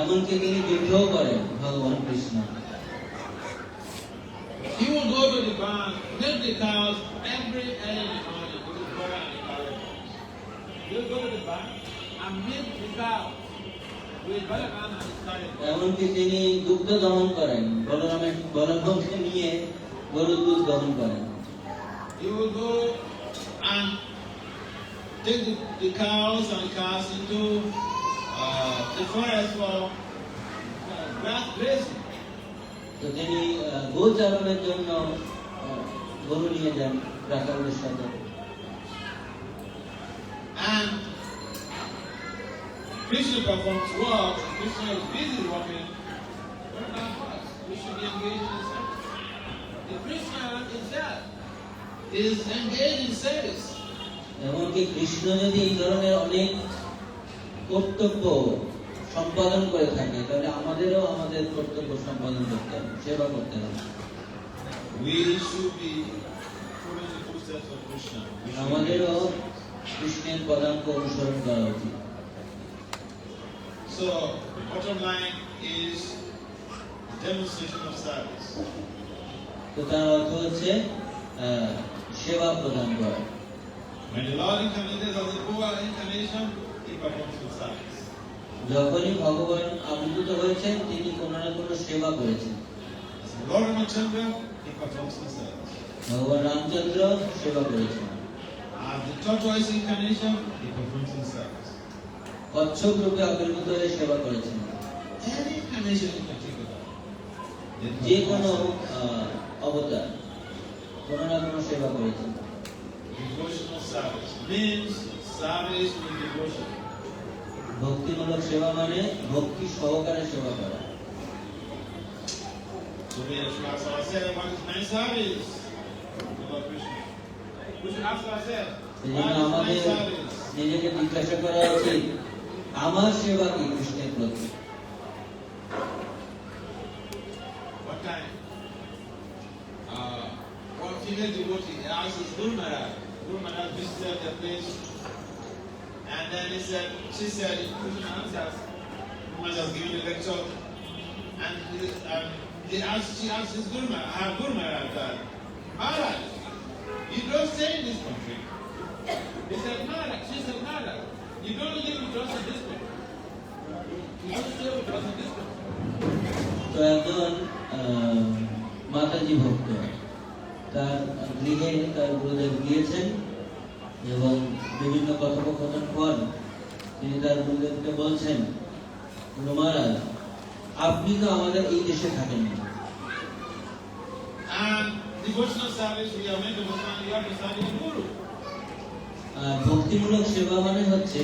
এমনকি তিনি যুদ্ধও করেন ভগবান Krishna. He will go to the barn, milk the cows every early morning with his brother and the carrot. He will go to the barn and milk the cow with his brother and his carrot. এমনকি তিনি দুগ্ধ দহন করেন, বলরামকে নিয়ে গরুর দুধ দহন করেন। He will go and take the cows and calves into the forest for grass grazing. তো তিনি গোচারণের জন্য গরু নিয়ে যান রাখালের সাথে। And Krishna performs work. Krishna is busy working. we should be engaged in service. The Krishna himself is engaged in service. এমনকি কৃষ্ণ যদি এই ধরনের অনেক কর্তব্য সম্পাদন করে থাকে তাহলে আমাদেরও আমাদের কর্তব্য সম্পাদন করতে হবে, সেবা করতে হবে। We should be following the footsteps of Krishna. আমাদেরও কৃষ্ণের পদাঙ্ক অনুসরণ করা উচিত। So, the bottom line is demonstration of service. তো তার অর্থ হচ্ছে সেবা প্রদান করা। When the Lord incarnated as a Buddha incarnation, he performs the service. যখনই ভগবান আবির্ভূত হয়েছেন তিনি কোনো না কোনো সেবা করেছেন। As Lord Ramachandra, he performs the service. ভগবান রামচন্দ্র সেবা করেছেন। As the tortoise incarnation, he performs the service. কচ্ছপ রূপে আবির্ভূত হয়ে সেবা করেছেন। Any incarnation in particular, যে কোনো অবতার কোনো না কোনো সেবা করেছেন। devotional service means service with devotion. ভক্তিমূলক সেবা মানে ভক্তি সহকারে সেবা করা। So we should ask ourselves, what is my service to Lord Krishna? We should ask ourselves, what is my আমাদের service? নিজেকে জিজ্ঞাসা করা উচিত আমার সেবা কি কৃষ্ণের প্রতি। One time, one female devotee asked his Guru Maharaj visited the place, and then she said, Krishna answers, Guru Maharaj has given a lecture, and she asked his Guru Maharaj, Maharaj, you don't stay in this country. She said, Maharaj, you don't live with us in this country. You don't stay with us in this country. তো একজন মাতাজি ভক্ত তার গৃহে তার গুরুদেব গিয়েছেন এবং বিভিন্ন কথোপকথন পর তিনি তার গুরুদেবকে বলছেন, গুরু মহারাজ আপনি তো আমাদের এই দেশে থাকেন না। And devotional service, we are meant to understand you have to study the Guru. আর ভক্তিমূলক সেবা মানে হচ্ছে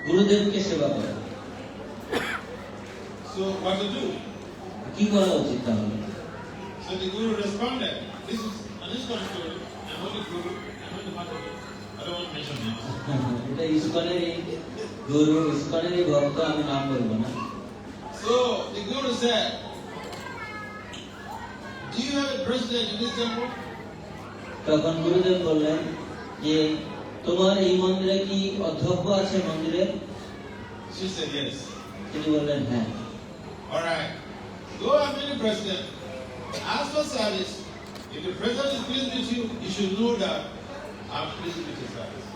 গুরুদেবকে সেবা করা। So what to do? কি করা উচিত তাহলে? So the Guru responded, this is an ISKCON story, I'm not the Guru, I'm not the Master. I don't want to mention names. এটা ইসকনের গুরু, ইসকনের ভক্ত, আমি নাম বলবো না। So the Guru said, do you have a president in this temple? তখন গুরুদেব বললেন যে তোমার এই মন্দিরে কি অধ্যক্ষ আছে মন্দিরে? She said yes. তিনি বললেন হ্যাঁ। All right, go and meet the president. Ask for service. If the president is pleased with you, you should know that I'm pleased with your service.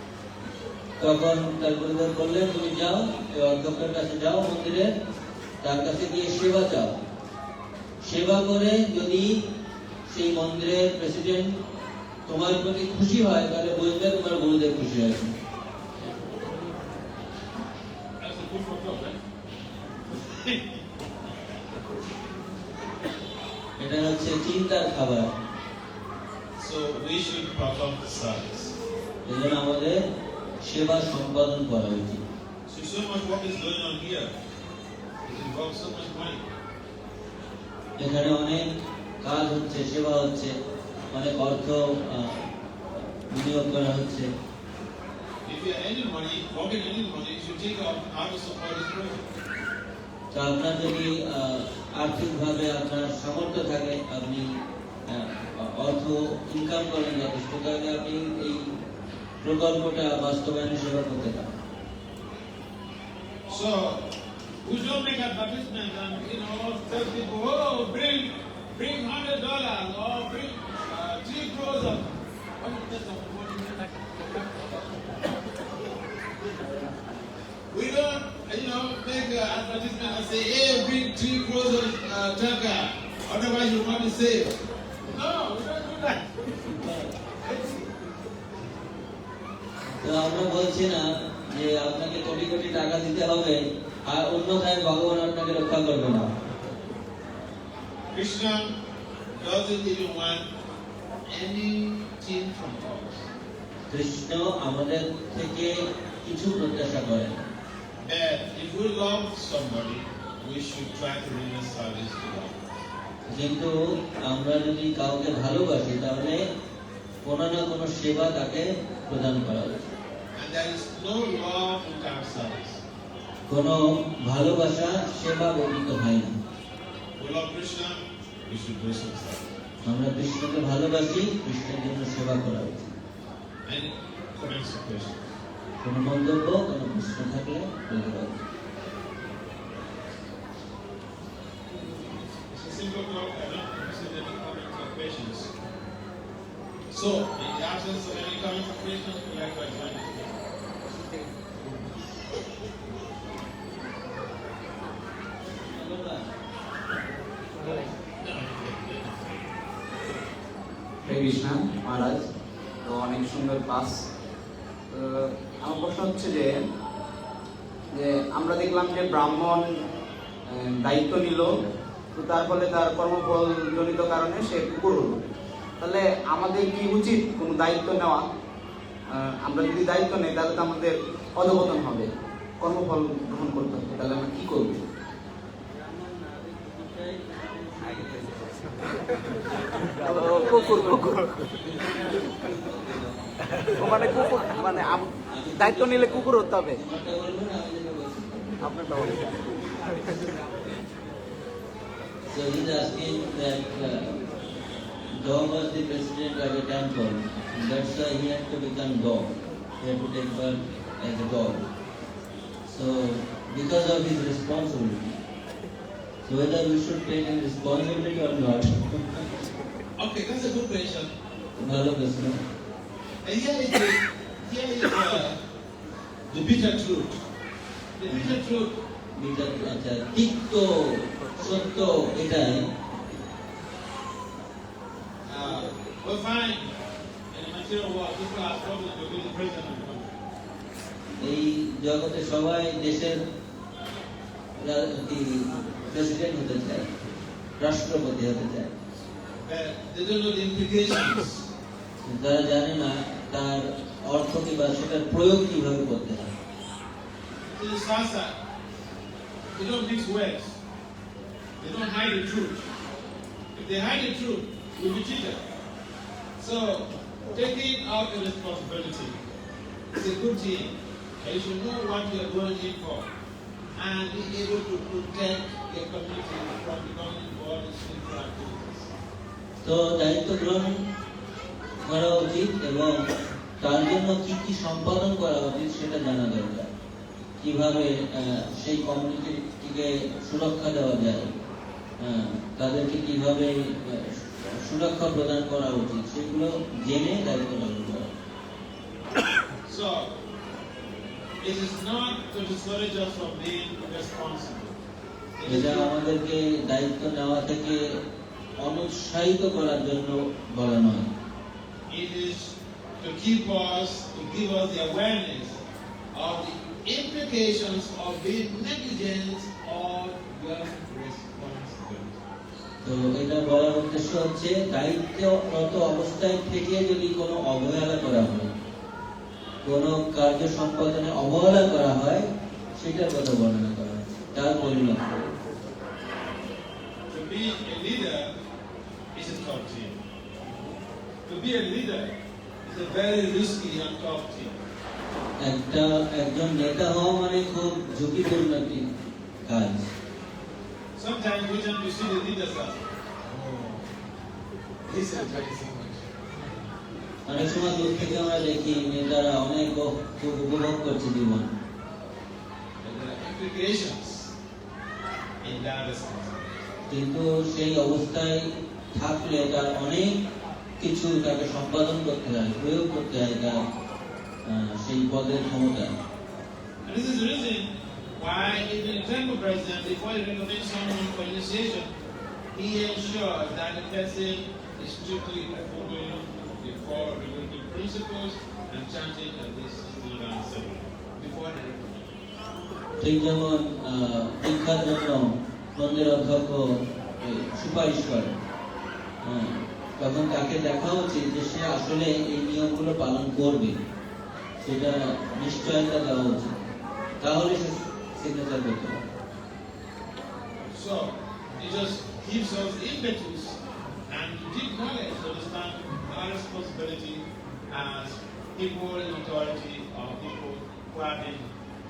তখন তার গুরুদেব বললেন তুমি যাও এই অধ্যক্ষের কাছে যাও মন্দিরে, তার কাছে গিয়ে সেবা চাও। সেবা করে যদি সেই মন্দিরের প্রেসিডেন্ট তোমার প্রতি খুশি হয় তাহলে বুঝবে তোমার গুরুদেব খুশি হয়েছে। That's a good for talk, right? এটা হচ্ছে চিন্তার খাবার। So we should perform the service. এজন্য আমাদের সেবা সম্পাদন করা উচিত। So much work is going on here. It involves so much money. এখানে অনেক কাজ হচ্ছে, সেবা হচ্ছে, অনেক অর্থ বিনিয়োগ করা হচ্ছে। If you have any money, pocket any money, you should take out how to support this project. তো আপনার যদি আর্থিকভাবে আপনার সামর্থ্য থাকে, আপনি অর্থ ইনকাম করেন যথেষ্ট, তাহলে আপনি এই প্রকল্পটা বাস্তবায়নে সেবা করতে পারেন। So we don't make advertisements and tell people, oh, bring $100 or bring 3 crores of what is that of money? We don't, make an advertisement and say, hey, bring 3 crores of Dhaka, otherwise you will not be saved. No, we don't do that. তো আমরা বলছি না যে আপনাকে কোটি কোটি টাকা দিতে হবে আর অন্যথায় ভগবান আপনাকে রক্ষা করবে না। Krishna doesn't even want anything from us. Krishna আমাদের থেকে কিছু প্রত্যাশা করেন। And if we love somebody, we should try to render service to them. কিন্তু আমরা যদি কাউকে ভালোবাসি তাহলে কোনো না কোনো সেবা তাকে প্রদান করা উচিত। And there is no love without service. কোনো ভালোবাসা সেবা ব্যতীত হয় না। We love Krishna, we should do some service. আমরা কৃষ্ণকে ভালোবাসি, কৃষ্ণের জন্য সেবা করা উচিত। Any comments or questions? কোনো মন্তব্য, কোনো প্রশ্ন থাকলে বলতে পারবেন। It's a simple talk. I don't receive any comments or questions. So, in the absence of any comments or questions, we like to join the meeting. হরে কৃষ্ণ মহারাজ, তো অনেক সুন্দর ক্লাস। আমার প্রশ্ন হচ্ছে যে আমরা দেখলাম যে ব্রাহ্মণ দায়িত্ব নিল, তো তার ফলে তার কর্মফল জনিত কারণে সে কুকুর হলো। তাহলে আমাদের কি উচিত কোনো দায়িত্ব নেওয়া? আমরা যদি দায়িত্ব নেই তাহলে তো আমাদের অধঃপতন হবে, কর্মফল গ্রহণ করতে হবে। তাহলে আমরা কি করবো? মানে কুকুর, মানে দায়িত্ব নিলে কুকুর হতে হবে। আপনারটা বলুন। So he's asking that dog was the president of a temple. That's why he had to become dog. He had to take birth as a dog. So because of his responsibility. So whether we should take his responsibility or not. Okay, that's a good question. ভালো প্রশ্ন। And here is the bitter truth. The bitter truth. আচ্ছা, তিক্ত সত্য এটাই। We find in the material world, people are struggling to be the president of the country. এই জগতে সবাই দেশের প্রেসিডেন্ট হতে চায়, রাষ্ট্রপতি হতে চায়। They don't know the implications. যারা জানে না তার অর্থ কি বা সেটার প্রয়োগ কিভাবে করতে হয়। It is Sasa. They don't mix words. They don't hide the truth. If they hide the truth, we'll be cheated. So, taking out the responsibility is a good thing. And you should know what you are going in for and be able to protect your community from becoming involved in sinful activities. তো দায়িত্ব গ্রহণ করা উচিত এবং তার জন্য কি কি সম্পাদন করা উচিত সেটা জানা দরকার। কিভাবে সেই কমিউনিটিকে সুরক্ষা দেওয়া যায়, তাদেরকে কিভাবে সুরক্ষা প্রদান করা উচিত সেগুলো জেনে দায়িত্ব পালন করা। So, it is not to discourage us from being responsible. এটা আমাদেরকে দায়িত্ব নেওয়া থেকে অনুৎসাহিত করার জন্য বলা নয়। It is to give us the awareness of the implications of being negligent of your responsibility. তো এটা বলার উদ্দেশ্য হচ্ছে দায়িত্বরত অবস্থায় থেকে যদি কোনো অবহেলা করা হয়, কোনো কার্য সম্পাদনে অবহেলা করা হয়, সেটার কথা বর্ণনা করা হয়, তার পরিণাম। To be a leader is a tough thing. To be a leader is a very risky and tough thing. একজন নেতা হওয়া মানে খুব ঝুঁকিপূর্ণ একটি কাজ। Sometimes we tend to see the leaders as, He's advising much. অনেক সময় দূর থেকে আমরা দেখি নেতারা অনেক খুব উপভোগ করছে জীবন, and there are implications in that responsibility. কিন্তু সেই অবস্থায় থাকলে তার অনেক কিছু তাকে সম্পাদন করতে হয়, প্রয়োগ করতে হয় তার সেই পদের ক্ষমতা। And this is the reason why even a temple president, before he recommends someone for initiation, he ensures that the person is strictly following the four religious principles and chanting at least 3 rounds before they recommend. ঠিক যেমন দীক্ষার জন্য মন্দির অধ্যক্ষ সুপারিশ করে, তখন তাকে দেখা উচিত যে সে আসলে এই নিয়মগুলো পালন করবে, সেটা নিশ্চয়তা দেওয়া উচিত, তাহলে সে সিগনেচার করতে পারে। So, he just gives us impetus and deep knowledge to understand our responsibility as people in authority or people who have been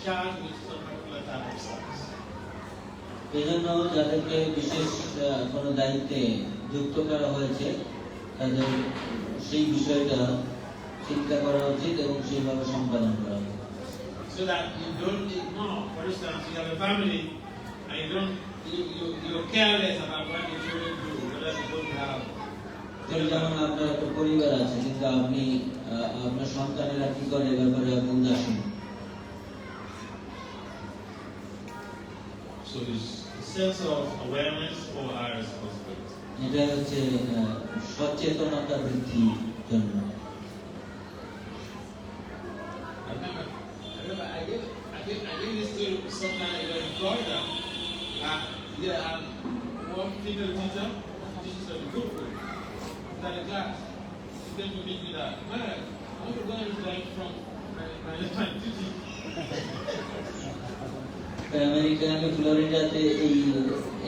charged with some particular type of service. এজন্য যাদেরকে বিশেষ কোনো দায়িত্বে যুক্ত করা হয়েছে তাদের সেই বিষয়টা চিন্তা করা উচিত এবং সেইভাবে সম্পাদন করা উচিত। So that you don't ignore, for instance, you have a family and you're careless about what your children do, whether they don't have. যেমন আপনার একটা পরিবার আছে কিন্তু আপনি আপনার সন্তানেরা কি করে এ ব্যাপারে আপনি উদাসীন। So this sense of awareness for our responsibility. এটা হচ্ছে সচেতনতা বৃদ্ধির জন্য। I gave this to someone in Florida. One female teacher teaches at the group that the class. She came to meet me that, man, I want to go and learn from my teaching. American ফ্লোরিডাতে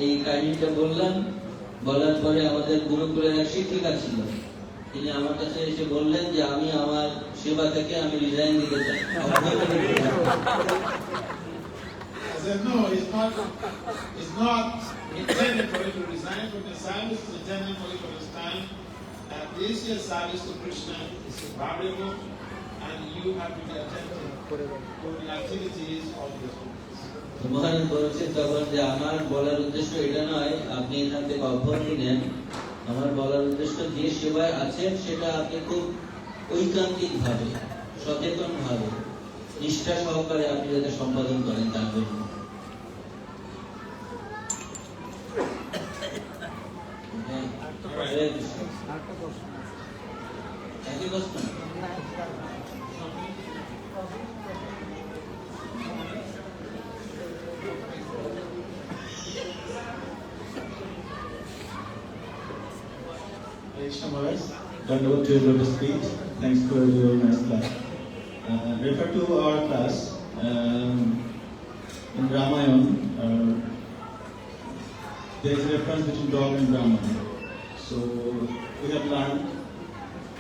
এই কাহিনীটা বলার পরে আমাদের গুরুকুলের এক শিক্ষিকা ছিল, তিনি আমার কাছে এসে বললেন যে আমি আমার সেবা থেকে আমি রিজাইন দিতে চাই। I said, no, it's not intended for you to resign from the service. It's intended for you to understand that this year's service to Krishna is valuable, and you have to be attentive to the activities of the schools. মহান বলছে তখন যে আমার বলার উদ্দেশ্য এটা নয় আপনি এখান থেকে অব্যাহতি নেন, আমার বলার উদ্দেশ্য যে সেবায় আছেন সেটা আপনি খুব ঐকান্তিক ভাবে সচেতন ভাবে নিষ্ঠা সহকারে আপনি যাতে সম্পাদন করেন তার জন্য। একই প্রশ্ন। Dandavad to your lotus feet. Thanks for your nice class. Refer to our class in Ramayana. There is a reference between dog and Brahman. So we have learned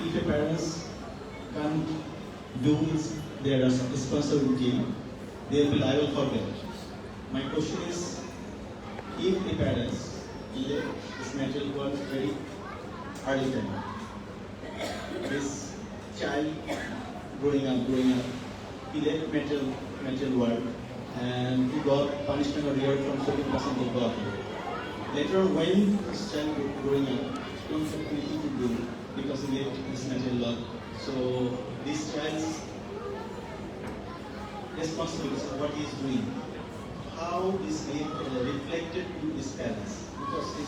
if a parents can't do their responsibility, they will be liable for that. My question is, if the parents left this material world very early time, this child growing up, he left material world and he got punishment or reward from certain person of God. Later when this child growing up, he don't have anything to do because he left this material world. So this child's responsibility of what he is doing, how is reflected to his parents, because he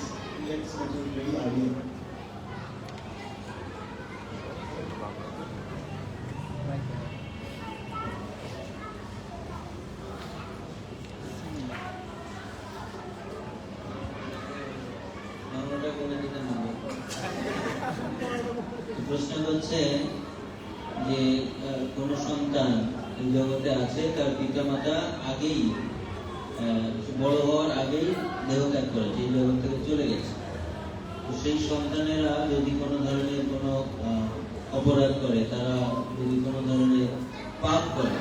left this material very early. প্রশ্ন হচ্ছে যে কোন সন্তান এই জগতে আছে তার পিতামাতা আগেই বড় হওয়ার আগেই দেহত্যাগ করেছে, এই জগৎ থেকে চলে গেছে। তো সেই সন্তানেরা যদি কোনো ধরনের কোনো অপরাধ করে, তারা যদি কোনো ধরনের পাপ করে,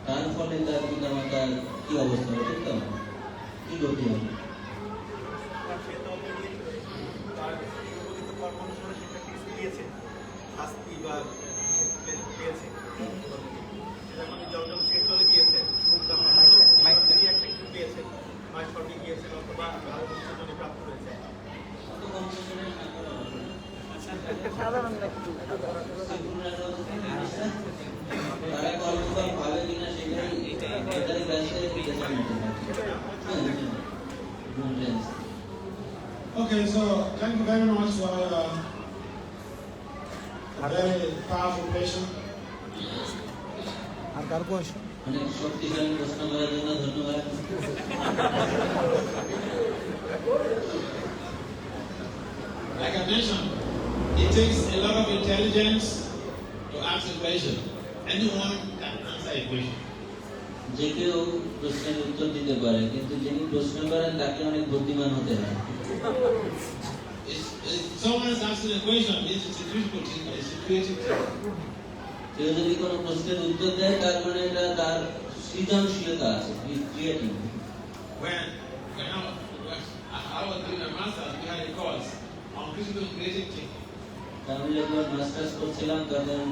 তার ফলে তার পিতামাতার কি অবস্থা হবে, ঠিক তো কি গতি হবে? Okay, so thank you very much for a very powerful patient. অনেক শক্তিশালী প্রশ্ন করার জন্য ধন্যবাদ। Like I mentioned, it takes a lot of intelligence to ask a question. Anyone can answer a question. যে কেউ প্রশ্নের উত্তর দিতে পারে, কিন্তু যিনি প্রশ্ন করেন তাকে অনেক বুদ্ধিমান হতে হয়। If someone is asking a question, it's a critical thing, it's a creative thing. কেউ যদি কোনো প্রশ্নের উত্তর দেয় তার মানে এটা তার সৃজনশীলতা আছে, creative. When I was doing a master's, we had a course on critical creative thinking. আমি যখন মাস্টার্স করছিলাম তখন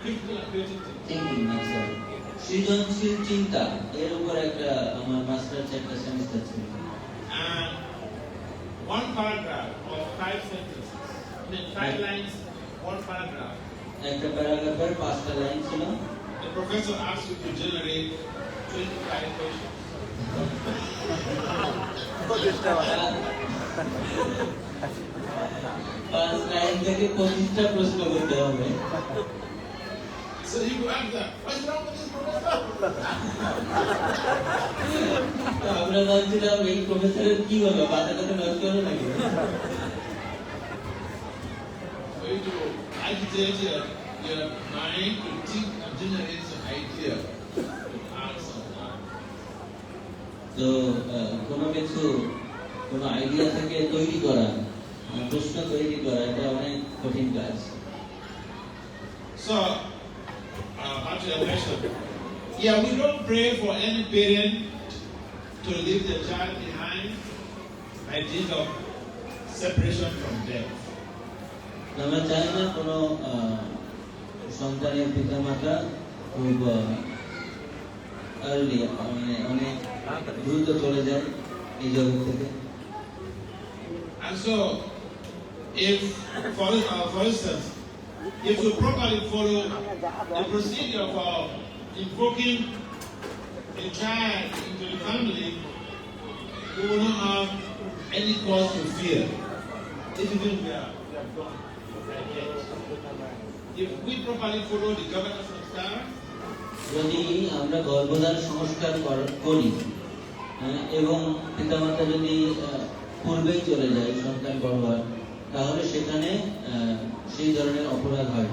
Critical and creative thinking. Thinking master, সৃজনশীল চিন্তা, এর উপর একটা আমার মাস্টার্স একটা সেমিস্টার ছিল। And one paragraph of 5 sentences, I mean 5 lines, one paragraph. একটা প্যারাগ্রাফের 5টা লাইন ছিল। The professor asked you to generate 25 questions. 5 line থেকে 25টা প্রশ্ন করতে হবে। So you could ask that, what's wrong with this professor? আমরা ভাবছিলাম এই প্রফেসরের কি হলো, পাতাটাকে নষ্ট হলো নাকি? For you to agitate your mind to think and generate some idea. Answer that. তো কোনো কিছু, কোনো আইডিয়া থেকে তৈরি করা, প্রশ্ন তৈরি করা, এটা অনেক কঠিন কাজ। So, back to your question. Yeah, we don't pray for any parent to leave their child behind by dint of separation from death. আমরা চাই না কোনো সন্তানের পিতামাতা খুব আর্লি, মানে অনেক দ্রুত চলে যায় এই জগৎ থেকে। And so, if, for instance, if you properly follow the procedure for invoking a child into the family, you will not have any cause to fear. If you think we have done like that. If we properly follow the governance of Dhaka, যদি আমরা গর্ভধার সংস্কার করি এবং পিতামাতা যদি পূর্বেই চলে যায় সন্তান বড় হয়, তাহলে সেখানে সেই ধরনের অপরাধ হয়।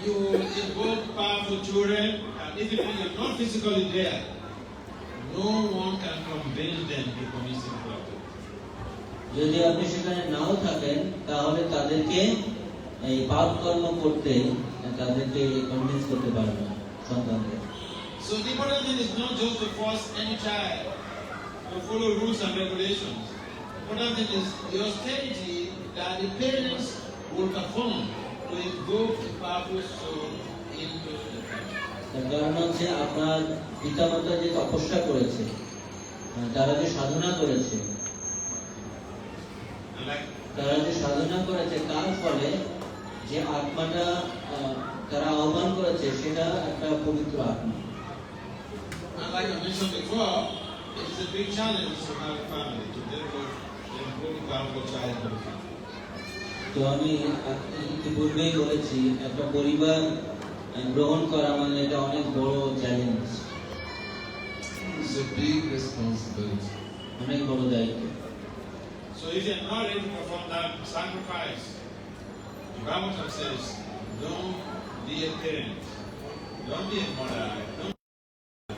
you invoke powerful children, and even when you're not physically there, no one can convince them to commit sinful acts. যদি আপনি সেখানে নাও থাকেন তাহলে তাদেরকে এই পাপ কর্ম করতে তাদেরকে কনভিন্স করতে পারবে না সন্তানদের। So the important thing is not just to force any child to follow rules and regulations. The important thing is the austerity that the parents will perform to invoke the powerful soul into the family. তার কারণ হচ্ছে আপনার পিতামাতা যে তপস্যা করেছে, তারা যে সাধনা করেছে, And like তার ফলে যে আত্মাটা তারা আহ্বান করেছে সেটা একটা পবিত্র আত্মা। And like I mentioned before, it's a big challenge to have a family to develop the powerful child in the family. তো আমি ইতিপূর্বেই বলেছি, একটা পরিবার গ্রহণ করা মানে এটা অনেক বড় challenge, It's a big responsibility. অনেক বড় দায়িত্ব। So if you're not able to perform that sacrifice, the Bible says, don't be a parent, don't be a mother,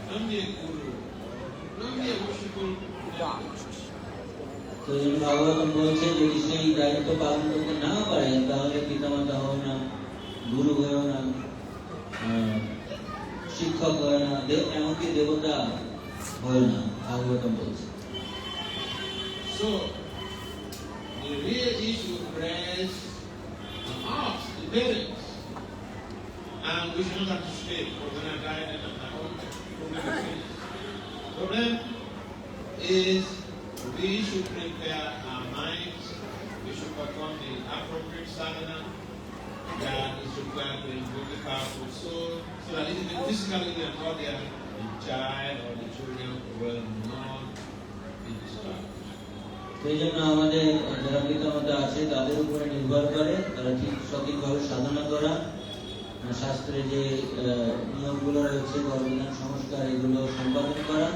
don't be a guru, don't be a worshipful God. তো ভাগবতম বলছে যদি সেই দায়িত্ব পালন করতে না পারেন তাহলে পিতামাতা হও না, গুরু হয়েও না, শিক্ষক হয় না, এমনকি দেবতা হয় না, ভাগবতম বলছে। So the real issue rests on us, the parents, and we should not anticipate we're going to die and our own problem is we should prepare our minds, we should perform the appropriate sadhana that is required to invoke the powerful soul, so that even physically we are not there, the child or the children will not be disturbed. সেই জন্য আমাদের যারা পিতামাতা আছে তাদের উপরে নির্ভর করে তারা ঠিক সঠিকভাবে সাধনা করা, শাস্ত্রে যে নিয়মগুলো রয়েছে গর্ভধান সংস্কার এগুলো সম্পাদন করা,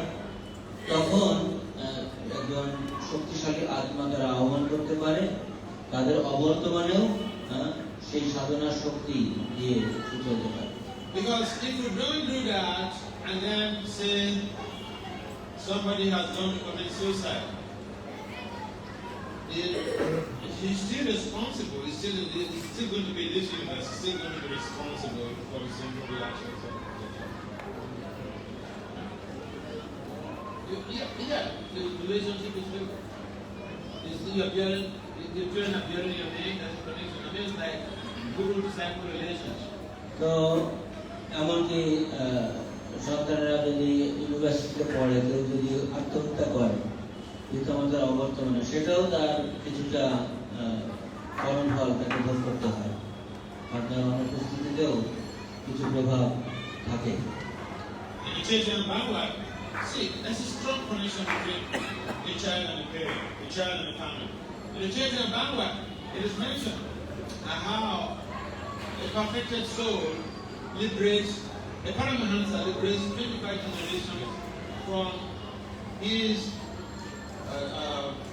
তখন একজন শক্তিশালী আত্মা তারা আহ্বান করতে পারে, তাদের অবর্তমানেও সেই সাধনার শক্তি দিয়ে চলতে পারে। Because if you don't do that and then say somebody has gone to commit suicide, he's still responsible. He's still going to be this universe. He's still going to be responsible for his sinful reactions. Yeah, the relationship is real. You see your parent, your children are bearing your name, that's a connection. I mean, it's like guru-disciple relationship. তো এমনকি সন্তানেরা যদি ইউনিভার্সিটিতে পড়ে কেউ যদি আত্মহত্যা করে পিতামাতার অবর্তমানে, সেটাও তার কিছুটা ফল তাকে ভোগ করতে হয়, আর তার অনুপস্থিতিতেও কিছু প্রভাব থাকে। See, there's a strong connection between a child and a parent, a child and a family. In the church in Bangladesh, it is mentioned how a perfected soul liberates, a Paramahansa liberates 25 generations from his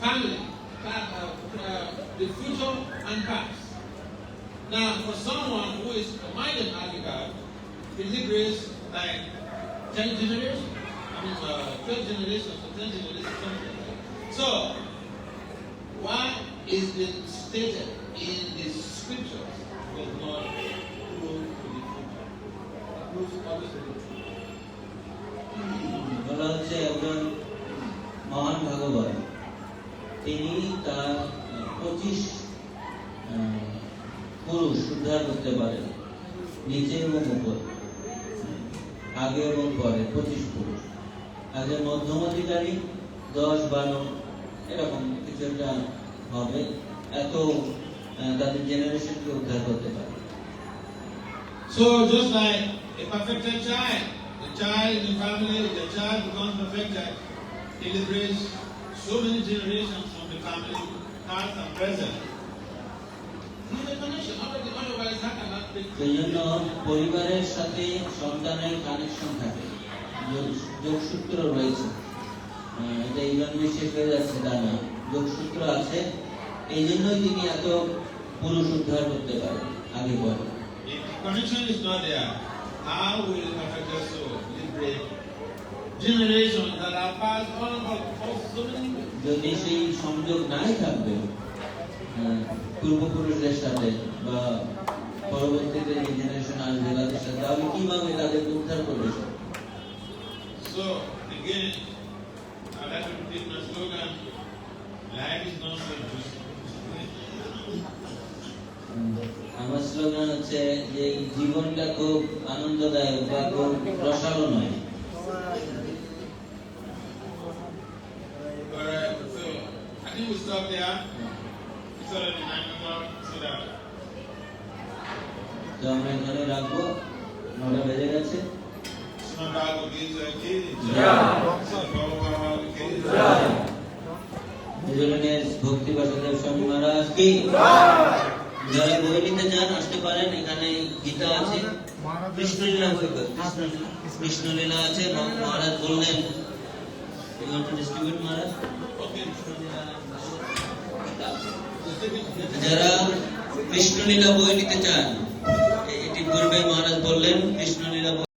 family, the future and past. Now, for someone who is a minded African, it liberates like 10 generations. 12 generations or 10 generations, something like that. So, what is been stated in the scriptures does not prove to be true. It proves always to be true. বলা হচ্ছে একজন মহান ভাগবত, তিনি তার 25 পুরুষ উদ্ধার করতে পারেন, নিচে এবং উপর, আগে এবং পরে 25 পুরুষ। আগে মধ্যমাধিকারী 10-12 এরকম কিছু একটা হবে, এত তাদের জেনারেশনকে উদ্ধার করতে পারে। So just like a perfected child, the child in the family, the child becomes perfected, he liberates so many generations from the family, past and present. Otherwise, how can that be? সেই জন্য পরিবারের সাথে সন্তানের connection থাকে, যোগসূত্র রয়েছে। এটা ইভেন্টলি শেষ হয়ে যাচ্ছে তা না, যোগসূত্র আছে, এই জন্যই তিনি এত পুরুষ উদ্ধার করতে পারেন আগে পরে। If connection is not there, how will the perfected soul liberate generations that are passed on for so many years? যদি সেই সংযোগ নাই থাকবে পূর্বপুরুষদের সাথে বা পরবর্তীতে যে জেনারেশন আসবে তাদের সাথে, তাহলে কিভাবে তাদের উদ্ধার করবে? So again, I'd like to repeat my slogan: life is not so juicy. আমার স্লোগান হচ্ছে যে জীবনটা খুব আনন্দদায়ক বা খুব রসালো নয়। Alright, so I think we'll stop there. It's already 9 o'clock, so that. তো আমরা এখানে রাখবো, 9টা বেজে গেছে। Swamibagh gives a kid. ভক্তি বাসুদেব স্বামী মহারাজ কি। যারা বই নিতে চান আসতে পারেন, এখানে গীতা আছে, কৃষ্ণলীলা কৃষ্ণলীলা আছে। মহারাজ বললেন ডিস্ট্রিবিউট মহারাজ। যারা কৃষ্ণলীলা বই নিতে চান, এটি পূর্বে মহারাজ বললেন কৃষ্ণলীলা